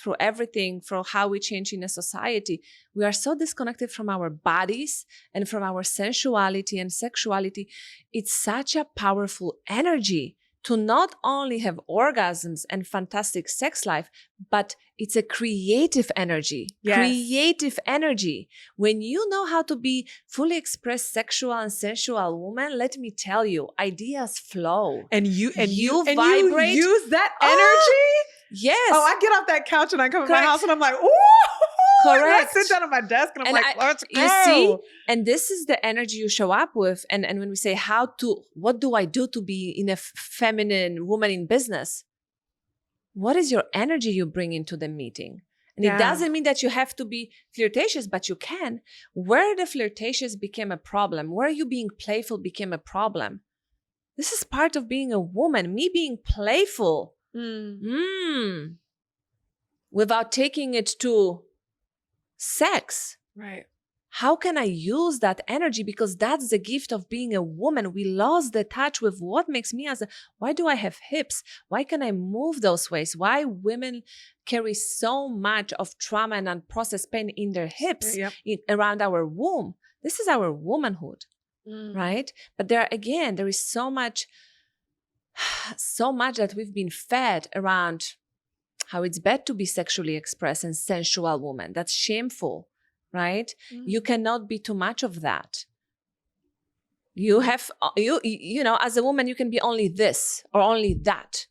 through everything, from how we change in a society, we are so disconnected from our bodies and from our sensuality and sexuality. It's such a powerful energy to not only have orgasms and fantastic sex life, but it's a creative energy. Yes. Creative energy. When you know how to be fully expressed sexual and sensual woman, let me tell you, ideas flow. And you vibrate. You use that energy? Yes. Oh, I get off that couch and I come in my Correct. house and I'm like, ooh. Correct. And I sit down at my desk and I'm like, let's go. You see? And this is the energy you show up with. And when we say what do I do to be in a feminine woman in business? What is your energy you bring into the meeting? And it doesn't mean that you have to be flirtatious, but you can. Where the flirtatious became a problem, where you being playful became a problem. This is part of being a woman, me being playful. Without taking it to sex. Right. How can I use that energy? Because that's the gift of being a woman. We lost the touch with what makes me why do I have hips? Why can I move those ways? Why women carry so much of trauma and unprocessed pain in their hips, around our womb? This is our womanhood, right? But there is so much that we've been fed around how it's bad to be sexually expressed and sensual woman. That's shameful. Right? You cannot be too much of that. You have, as a woman, you can be only this or only that.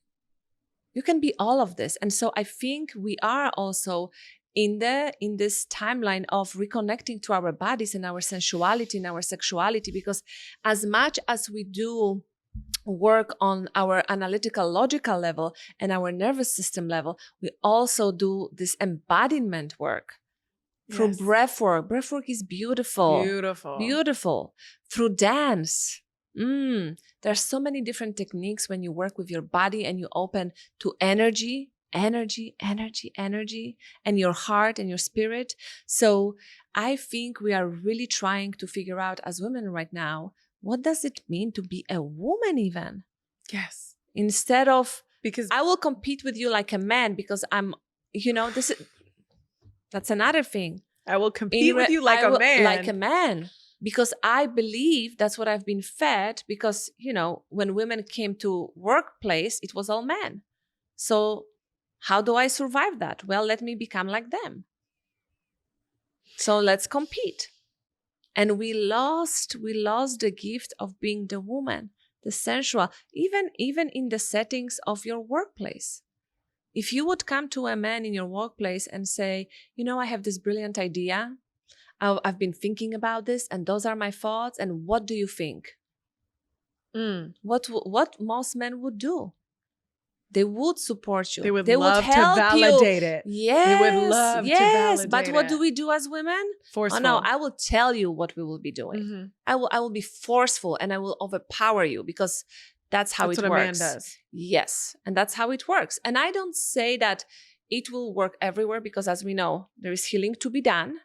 You can be all of this. And so I think we are also in this timeline of reconnecting to our bodies and our sensuality and our sexuality, because as much as we do work on our analytical, logical level and our nervous system level, we also do this embodiment work. Through breath work. Breath work is beautiful. Beautiful. Through dance. There's so many different techniques when you work with your body and you open to energy, and your heart and your spirit. So I think we are really trying to figure out as women right now, what does it mean to be a woman even? Yes. Instead of, because I will compete with you like a man because I'm, that's another thing. I will compete with you like a man. Like a man. because I believe that's what I've been fed, because, when women came to workplace, it was all men. So how do I survive that? Well, let me become like them. So let's compete. And we lost the gift of being the woman, the sensual, even in the settings of your workplace. If you would come to a man in your workplace and say, I have this brilliant idea. I've been thinking about this, and those are my thoughts. And what do you think? What most men would do? They would support you. They would love to validate it. Yes. They would love to validate But what it. do we do as women? Forceful. Oh no, I will tell you what we will be doing. I will be forceful, and I will overpower you, because that's how it works. That's what a man does. Yes. And that's how it works. And I don't say that it will work everywhere, because as we know, there is healing to be done.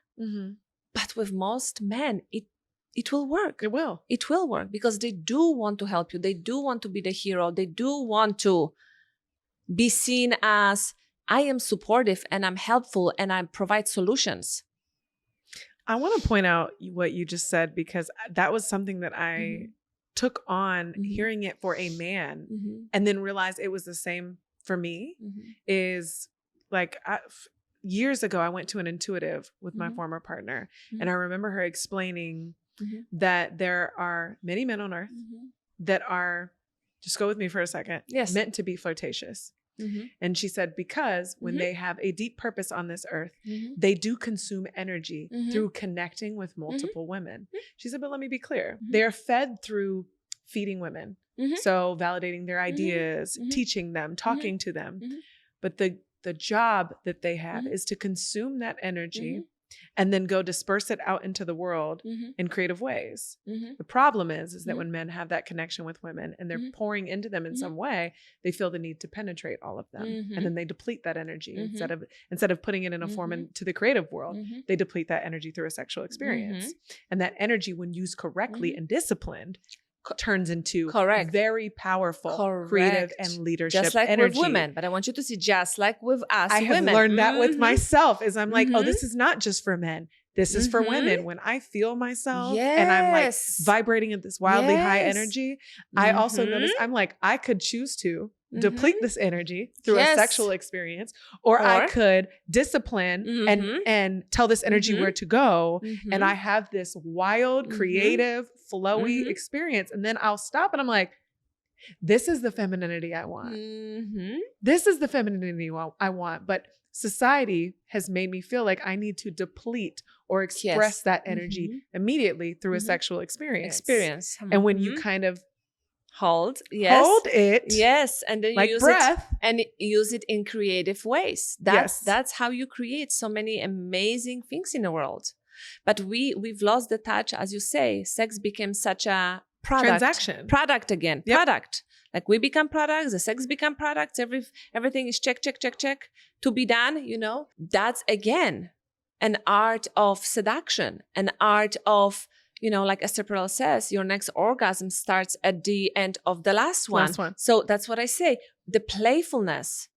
But with most men, it will work. It will. It will work, because they do want to help you. They do want to be the hero. They do want to be seen as, I am supportive and I'm helpful and I provide solutions. I want to point out what you just said, because that was something that I took on hearing it for a man and then realized it was the same for me. Is like, years ago, I went to an intuitive with my former partner, and I remember her explaining that there are many men on earth that are, just go with me for a second, meant to be flirtatious. And she said, because when they have a deep purpose on this earth, they do consume energy through connecting with multiple women. She said, but let me be clear. They're fed through feeding women. So validating their ideas, teaching them, talking to them. But the job that they have is to consume that energy and then go disperse it out into the world in creative ways. The problem is that when men have that connection with women and they're pouring into them in some way, they feel the need to penetrate all of them. And then they deplete that energy instead of putting it in a form into the creative world, they deplete that energy through a sexual experience. And that energy, when used correctly and disciplined, turns into very powerful creative and leadership just like energy. With women. But I want you to see, just like with us I have learned that with myself, is I'm like, oh, this is not just for men. This is for women. When I feel myself and I'm like vibrating at this wildly high energy, I also notice I'm like, I could choose to deplete this energy through a sexual experience, or I could discipline and tell this energy where to go. And I have this wild, creative, flowy experience. And then I'll stop and I'm like, this is the femininity I want. This is the femininity I want. But society has made me feel like I need to deplete or express that energy immediately through a sexual experience. And when you kind of hold it, and then like you use breath, use it in creative ways. That's how you create so many amazing things in the world. But we've lost the touch, as you say. Sex became such a product again. Like we become products, the sex become products. Everything is check to be done. That's again an art of seduction, an art of, like Esther Perel says, your next orgasm starts at the end of the last one. So that's what I say. The playfulness,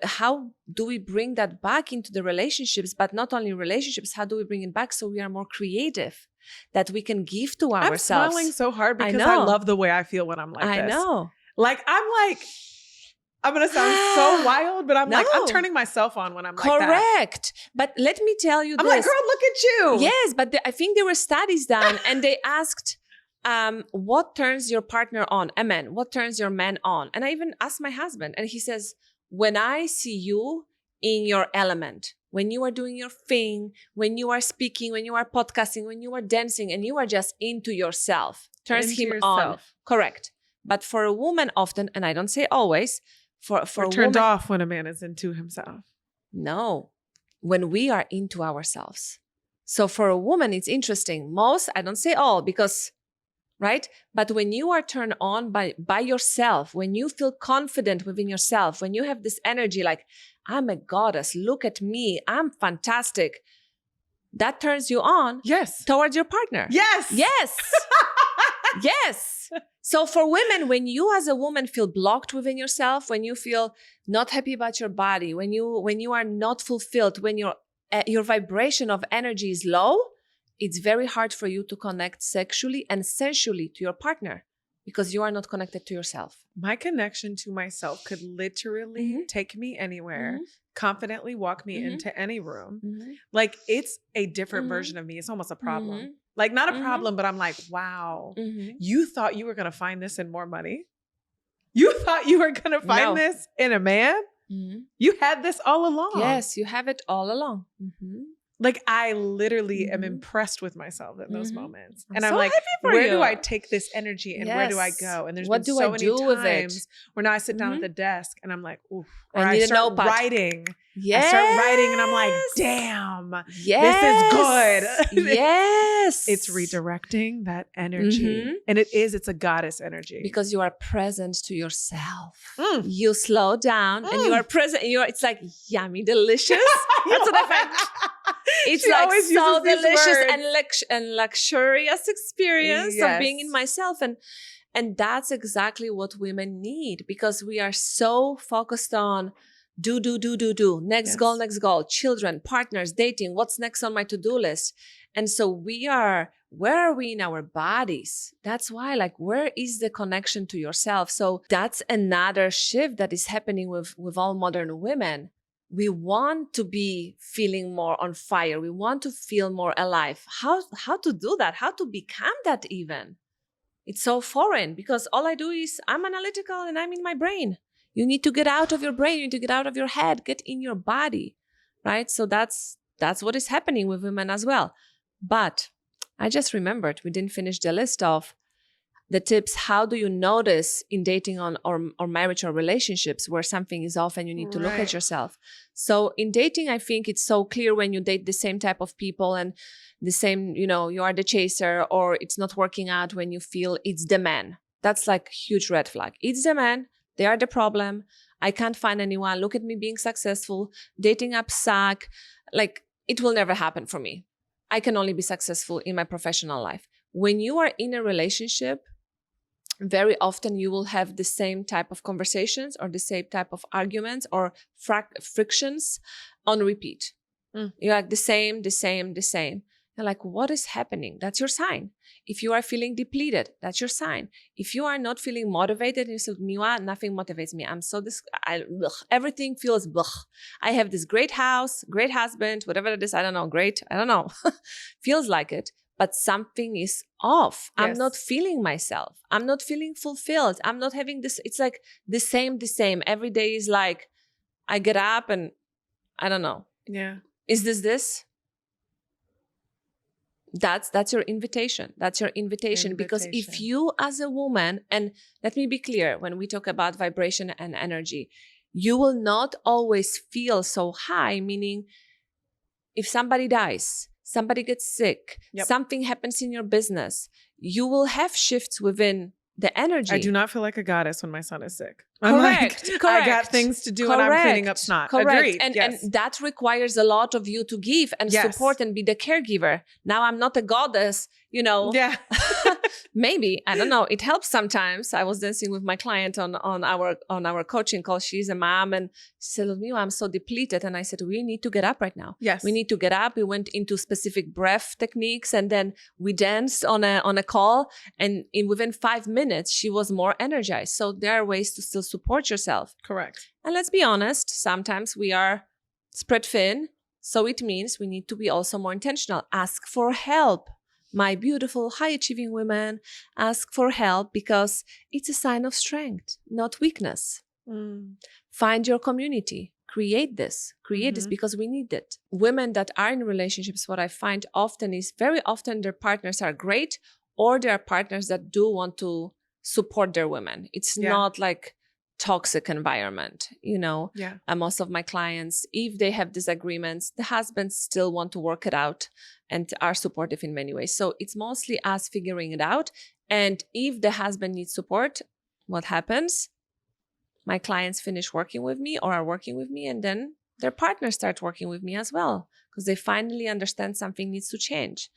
how do we bring that back into the relationships? But not only relationships, how do we bring it back so we are more creative, that we can give to ourselves? I'm smiling so hard because I love the way I feel when I'm like this. I know. I'm going to sound so wild, but I'm turning myself on when I'm like that. Correct. But let me tell you I'm like, girl, look at you. Yes, but I think there were studies done and they asked, what turns your partner on? A man, what turns your man on? And I even asked my husband, and he says, when I see you in your element, when you are doing your thing, when you are speaking, when you are podcasting, when you are dancing, and you are just into yourself, turns him on. Correct. But for a woman often, and I don't say always, for turned off when a man is into himself. No, when we are into ourselves. So for a woman, it's interesting. Most, I don't say all, because, right? But when you are turned on by yourself, when you feel confident within yourself, when you have this energy like, I'm a goddess, look at me, I'm fantastic, that turns you on towards your partner. Yes. So for women, when you as a woman feel blocked within yourself, when you feel not happy about your body, when you are not fulfilled, when your vibration of energy is low, it's very hard for you to connect sexually and sensually to your partner because you are not connected to yourself. My connection to myself could literally take me anywhere, confidently walk me into any room. Like, it's a different version of me. It's almost a problem. Like, not a problem, but I'm like, wow, you thought you were going to find this in more money? You thought you were going to find this in a man? You had this all along. Yes, you have it all along. Like, I literally am impressed with myself in those moments. And I'm so like, happy for where you. do I take this energy and where do I go? And there's What been do so I many do with it? times where now I sit down at the desk and I'm like, ooh, or I need I a start notepad. writing. Yes. I start writing and I'm like, damn, yes. this is good. Yes. It's redirecting that energy. And it's a goddess energy. Because you are present to yourself. You slow down and you are present. It's like yummy, delicious. That's what I find. It's She like always so uses these delicious words. and luxurious experience of being in Yes. myself. And that's exactly what women need, because we are so focused on do. Next goal, children, partners, dating. What's next on my to-do list? And so where are we in our bodies? That's why, like, where is the connection to yourself? So that's another shift that is happening with all modern women. We want to be feeling more on fire. We want to feel more alive. How to do that? How to become that even? It's so foreign because all I do is I'm analytical and I'm in my brain. You need to get out of your brain. You need to get out of your head, get in your body, right? So that's what is happening with women as well. But I just remembered we didn't finish the list of the tips. How do you notice in dating or marriage or relationships where something is off and you need to look at yourself? So in dating, I think it's so clear when you date the same type of people and the same, you are the chaser, or it's not working out when you feel it's the man. That's like a huge red flag. It's the man. They are the problem. I can't find anyone. Look at me being successful. Dating apps suck. Like, it will never happen for me. I can only be successful in my professional life. When you are in a relationship, very often you will have the same type of conversations or the same type of arguments or frictions on repeat. You're like the same. You're like, what is happening? That's your sign. If you are feeling depleted, that's your sign. If you are not feeling motivated, and you say, Miwa, nothing motivates me. I'm so everything feels I have this great house, great husband, whatever it is. I don't know. Feels like it. But something is off. Yes. I'm not feeling myself. I'm not feeling fulfilled. I'm not having this. It's like the same. Every day is like, I get up and I don't know. Yeah. Is this? That's your invitation. That's your invitation. Because if you as a woman, and let me be clear, when we talk about vibration and energy, you will not always feel so high, meaning if somebody dies, somebody gets sick, something happens in your business, you will have shifts within the energy. I do not feel like a goddess when my son is sick. Correct. I got things to do and I'm cleaning up snot. Correct. Agreed. And that requires a lot of you to give and support and be the caregiver. Now I'm not a goddess, Yeah. Maybe, I don't know. It helps sometimes. I was dancing with my client on our coaching call. She's a mom and she said, Ludmila, I'm so depleted. And I said, we need to get up right now. Yes. We need to get up. We went into specific breath techniques and then we danced on a call. And within 5 minutes, she was more energized. So there are ways to still support yourself. Correct. And let's be honest, sometimes we are spread thin. So it means we need to be also more intentional. Ask for help. My beautiful, high-achieving women, ask for help because it's a sign of strength, not weakness. Find your community. Create this because we need it. Women that are in relationships, what I find often is very often their partners are great, or there are partners that do want to support their women. It's not like toxic environment, Yeah. And most of my clients, if they have disagreements, the husbands still want to work it out and are supportive in many ways. So it's mostly us figuring it out. And if the husband needs support, what happens? My clients finish working with me or are working with me, and then their partners start working with me as well because they finally understand something needs to change.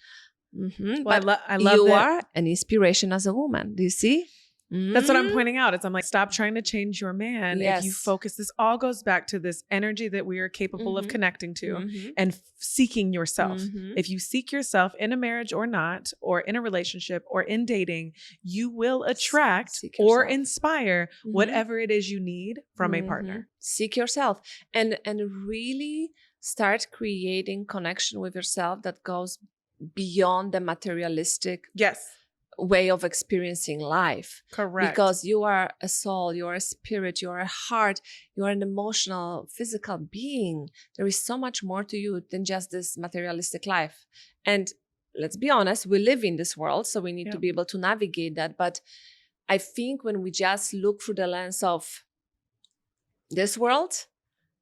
Well, But I love you that. are an inspiration as a woman. Do you see? That's what I'm pointing out. I'm like, stop trying to change your man. Yes. If you focus, this all goes back to this energy that we are capable of connecting to and seeking yourself. If you seek yourself in a marriage or not, or in a relationship or in dating, you will attract or inspire whatever it is you need from a partner. Seek yourself and really start creating connection with yourself that goes beyond the materialistic way of experiencing life. Correct. Because you are a soul, you are a spirit, you are a heart, you are an emotional, physical being. There is so much more to you than just this materialistic life. And let's be honest, we live in this world, so we need to be able to navigate that. But I think when we just look through the lens of this world,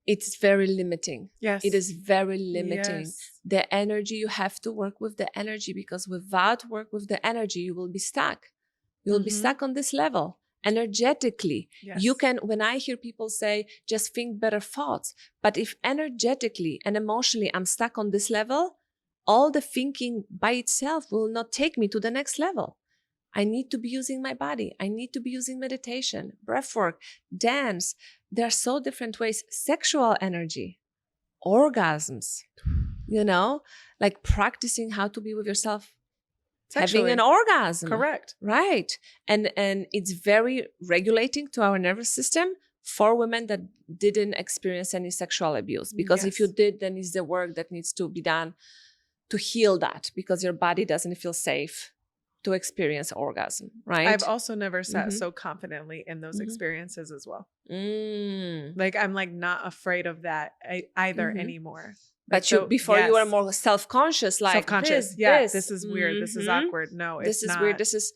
it's very limiting. Yes. It is very limiting. Yes. The energy, you have to work with the energy, because without work with the energy, you will be stuck. You will be stuck on this level energetically. Yes. You can, when I hear people say, just think better thoughts. But if energetically and emotionally I'm stuck on this level, all the thinking by itself will not take me to the next level. I need to be using my body. I need to be using meditation, breath work, dance. There are so different ways. Sexual energy, orgasms, like practicing how to be with yourself, Sexually. having an orgasm. Correct. Right. And it's very regulating to our nervous system for women that didn't experience any sexual abuse. Because if you did, then it's the work that needs to be done to heal that, because your body doesn't feel safe to experience orgasm, right? I've also never sat so confidently in those experiences as well. Like, I'm like not afraid of that either anymore. But you were more self-conscious, like self-conscious. This is weird. This is awkward. No, it's this is not. weird. This is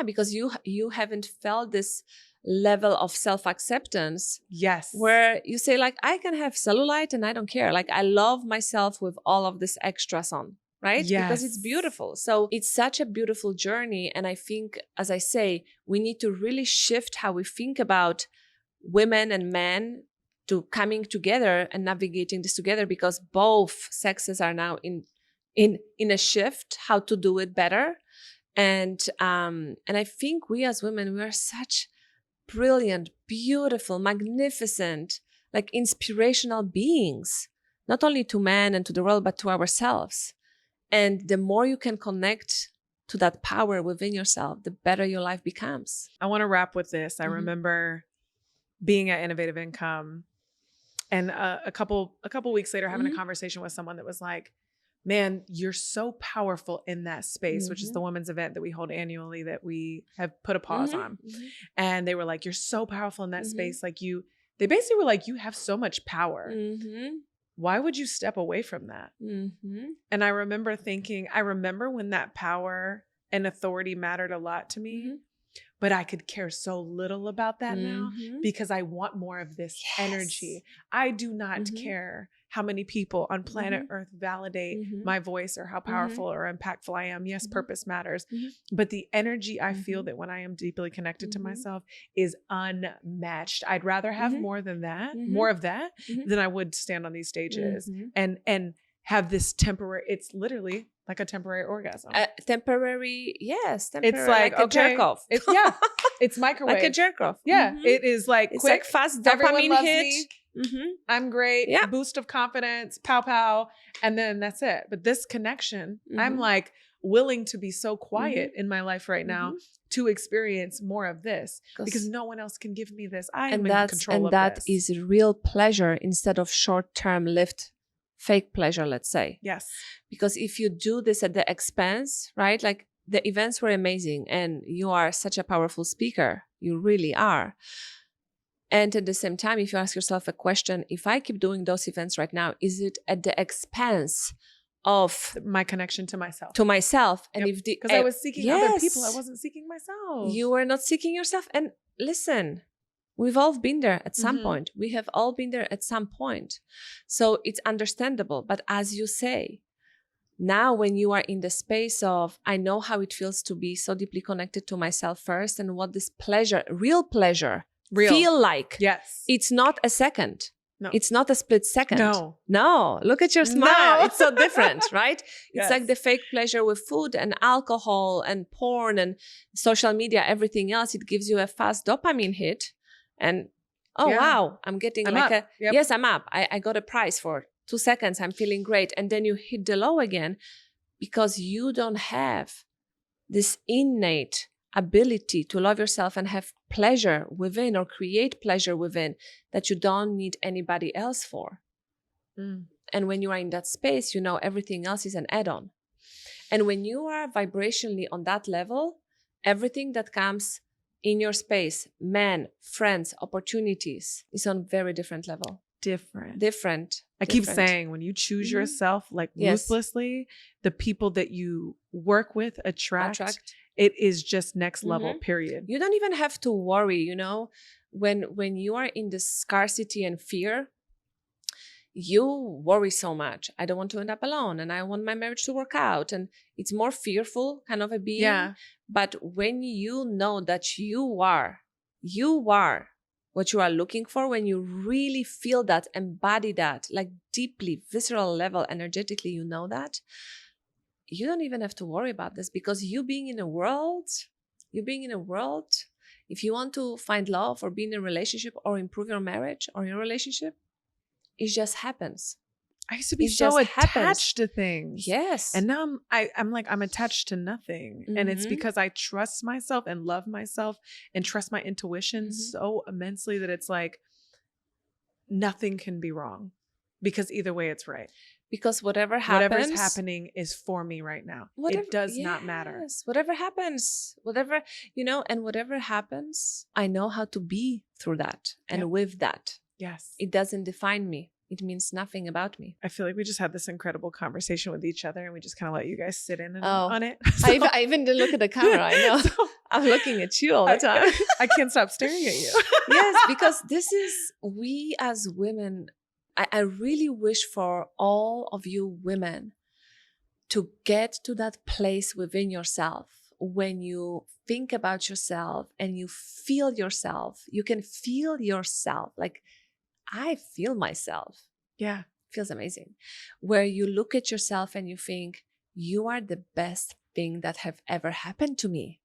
because you haven't felt this level of self-acceptance. Yes. Where you say, like, I can have cellulite and I don't care. Like, I love myself with all of this extras on. Right? Yes. Because it's beautiful. So it's such a beautiful journey. And I think, as I say, we need to really shift how we think about women and men to coming together and navigating this together, because both sexes are now in a shift how to do it better. And I think we as women, we are such brilliant, beautiful, magnificent, like inspirational beings, not only to men and to the world, but to ourselves. And the more you can connect to that power within yourself, the better your life becomes. I want to wrap with this. I remember being at Innovative Income, and a couple weeks later having a conversation with someone that was like, man, you're so powerful in that space, which is the women's event that we hold annually that we have put a pause on. And they were like, you're so powerful in that space. Like they basically were like, you have so much power. Why would you step away from that? And I remember thinking, when that power and authority mattered a lot to me, but I could care so little about that now because I want more of this energy. I do not care how many people on planet Earth validate my voice or how powerful or impactful I am. Yes, purpose matters. But the energy I feel that when I am deeply connected to myself is unmatched. I'd rather have more of that than I would stand on these stages and have this temporary, it's literally like a temporary orgasm. Temporary. It's like a jerk off. It's microwave. Like a jerk off. It is like it's quick, like fast everyone dopamine loves hit. me. I'm great. Boost of confidence, pow pow, and then that's it. But this connection, I'm like willing to be so quiet in my life right now to experience more of this, because no one else can give me this. I am in control of this. And that is real pleasure instead of short-term lived fake pleasure, let's say. Yes. Because if you do this at the expense, right? Like, the events were amazing and you are such a powerful speaker. You really are. And at the same time, if you ask yourself a question, if I keep doing those events right now, is it at the expense of my connection to myself? And if because I was seeking other people, I wasn't seeking myself. You were not seeking yourself. And listen, we've all been there at some point. We have all been there at some point. So it's understandable. But as you say, now when you are in the space of, I know how it feels to be so deeply connected to myself first, and what this pleasure, real pleasure, feel like. Yes. It's not a second. No. It's not a split second. No. Look at your smile. No. It's so different, right? It's Yes. like the fake pleasure with food and alcohol and porn and social media, everything else. It gives you a fast dopamine hit. And wow, I'm getting I'm like up. Yep. yes, I'm up. I got a prize for 2 seconds. I'm feeling great. And then you hit the low again because you don't have this innate ability to love yourself and have pleasure within or create pleasure within that you don't need anybody else for. And when you are in that space, everything else is an add-on. And when you are vibrationally on that level, everything that comes in your space, men, friends, opportunities, is on very different level. Different. I keep saying, when you choose yourself ruthlessly, the people that you work with attract. It is just next level, period. You don't even have to worry, when you are in this scarcity and fear, you worry so much. I don't want to end up alone and I want my marriage to work out. And it's more fearful kind of a being. Yeah. But when you know that you are what you are looking for, when you really feel that, embody that, like deeply, visceral level, energetically, that, you don't even have to worry about this because you being in a world, if you want to find love or be in a relationship or improve your marriage or your relationship, it just happens. I used to be so attached to things. Yes. And now I'm attached to nothing. And it's because I trust myself and love myself and trust my intuition so immensely that it's like nothing can be wrong because either way it's right. Because whatever's happening is for me right now. It does not matter. Whatever happens, and whatever happens, I know how to be through that and with that. Yes. It doesn't define me. It means nothing about me. I feel like we just had this incredible conversation with each other and we just kind of let you guys sit in on it. I even didn't look at the camera. I know. I'm looking at you all the time. I can't stop staring at you. Yes, because we as women, I really wish for all of you women to get to that place within yourself when you think about yourself and you feel yourself. You can feel yourself. Like, I feel myself. Yeah. Feels amazing. Where you look at yourself and you think, you are the best thing that have ever happened to me.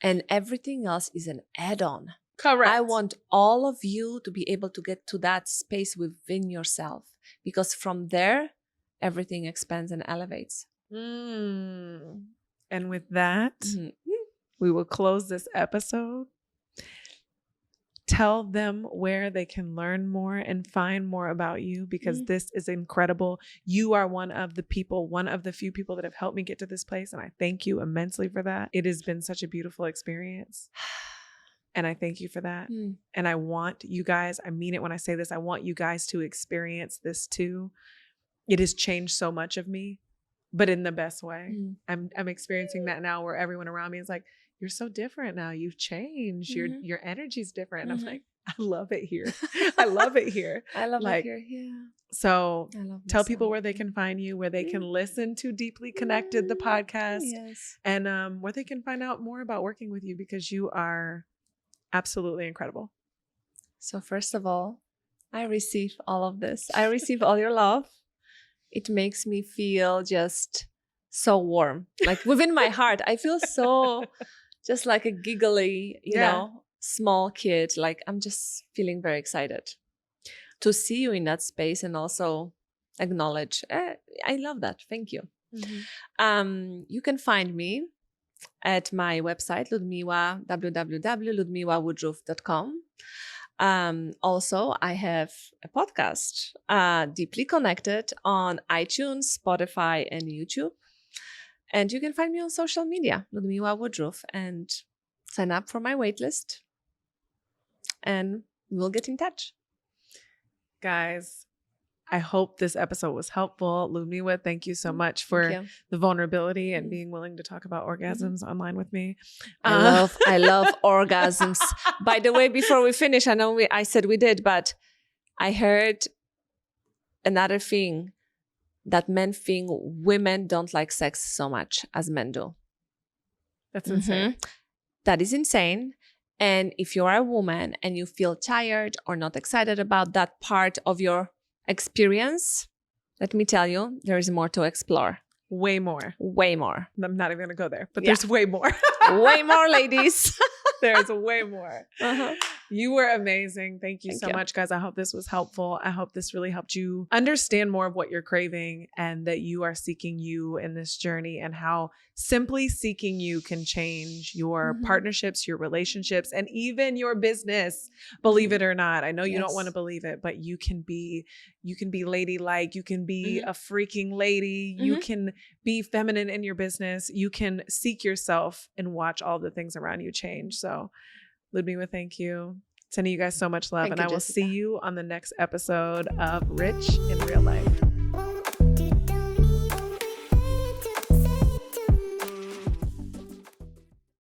And everything else is an add-on. Correct. I want all of you to be able to get to that space within yourself. Because from there, everything expands and elevates. And with that, we will close this episode. Tell them where they can learn more and find more about you because this is incredible. You are one of the few people that have helped me get to this place. And I thank you immensely for that. It has been such a beautiful experience. And I thank you for that. And I want you guys, I mean it when I say this, I want you guys to experience this too. It has changed so much of me, but in the best way. I'm experiencing that now where everyone around me is like, you're so different now. You've changed. Your energy's different. And I'm like, I love it here. I love it here. I love it here. Yeah. So tell people where they can find you, where they can listen to Deeply Connected, the podcast, and where they can find out more about working with you because you are absolutely incredible. So first of all, I receive all of this. I receive all your love. It makes me feel just so warm. Like within my heart, I feel so just like a giggly, small kid. Like I'm just feeling very excited to see you in that space and also acknowledge. I love that. Thank you. You can find me at my website, www.ludmilawoodruff.com. Also, I have a podcast, Deeply Connected, on iTunes, Spotify, and YouTube. And you can find me on social media, Ludmila Woodruff, and sign up for my waitlist. And we'll get in touch. Guys, I hope this episode was helpful. Ludmila, thank you so much for the vulnerability and being willing to talk about orgasms online with me. I love orgasms. By the way, before we finish, I know I said we did, but I heard another thing that men think women don't like sex so much as men do. That's insane. That is insane. And if you're a woman and you feel tired or not excited about that part of your experience, let me tell you, there is more to explore. Way more. Way more. I'm not even going to go there, but there's way more. Way more, ladies. There's way more. Uh-huh. You were amazing. Thank you so much, guys. I hope this was helpful. I hope this really helped you understand more of what you're craving and that you are seeking you in this journey, and how simply seeking you can change your partnerships, your relationships, and even your business. Believe it or not. I know you don't want to believe it, but you can be ladylike. You can be a freaking lady. You can be feminine in your business. You can seek yourself and watch all the things around you change. So Ludmila, thank you. Sending you guys so much love. I will see you on the next episode of Rich in Real Life.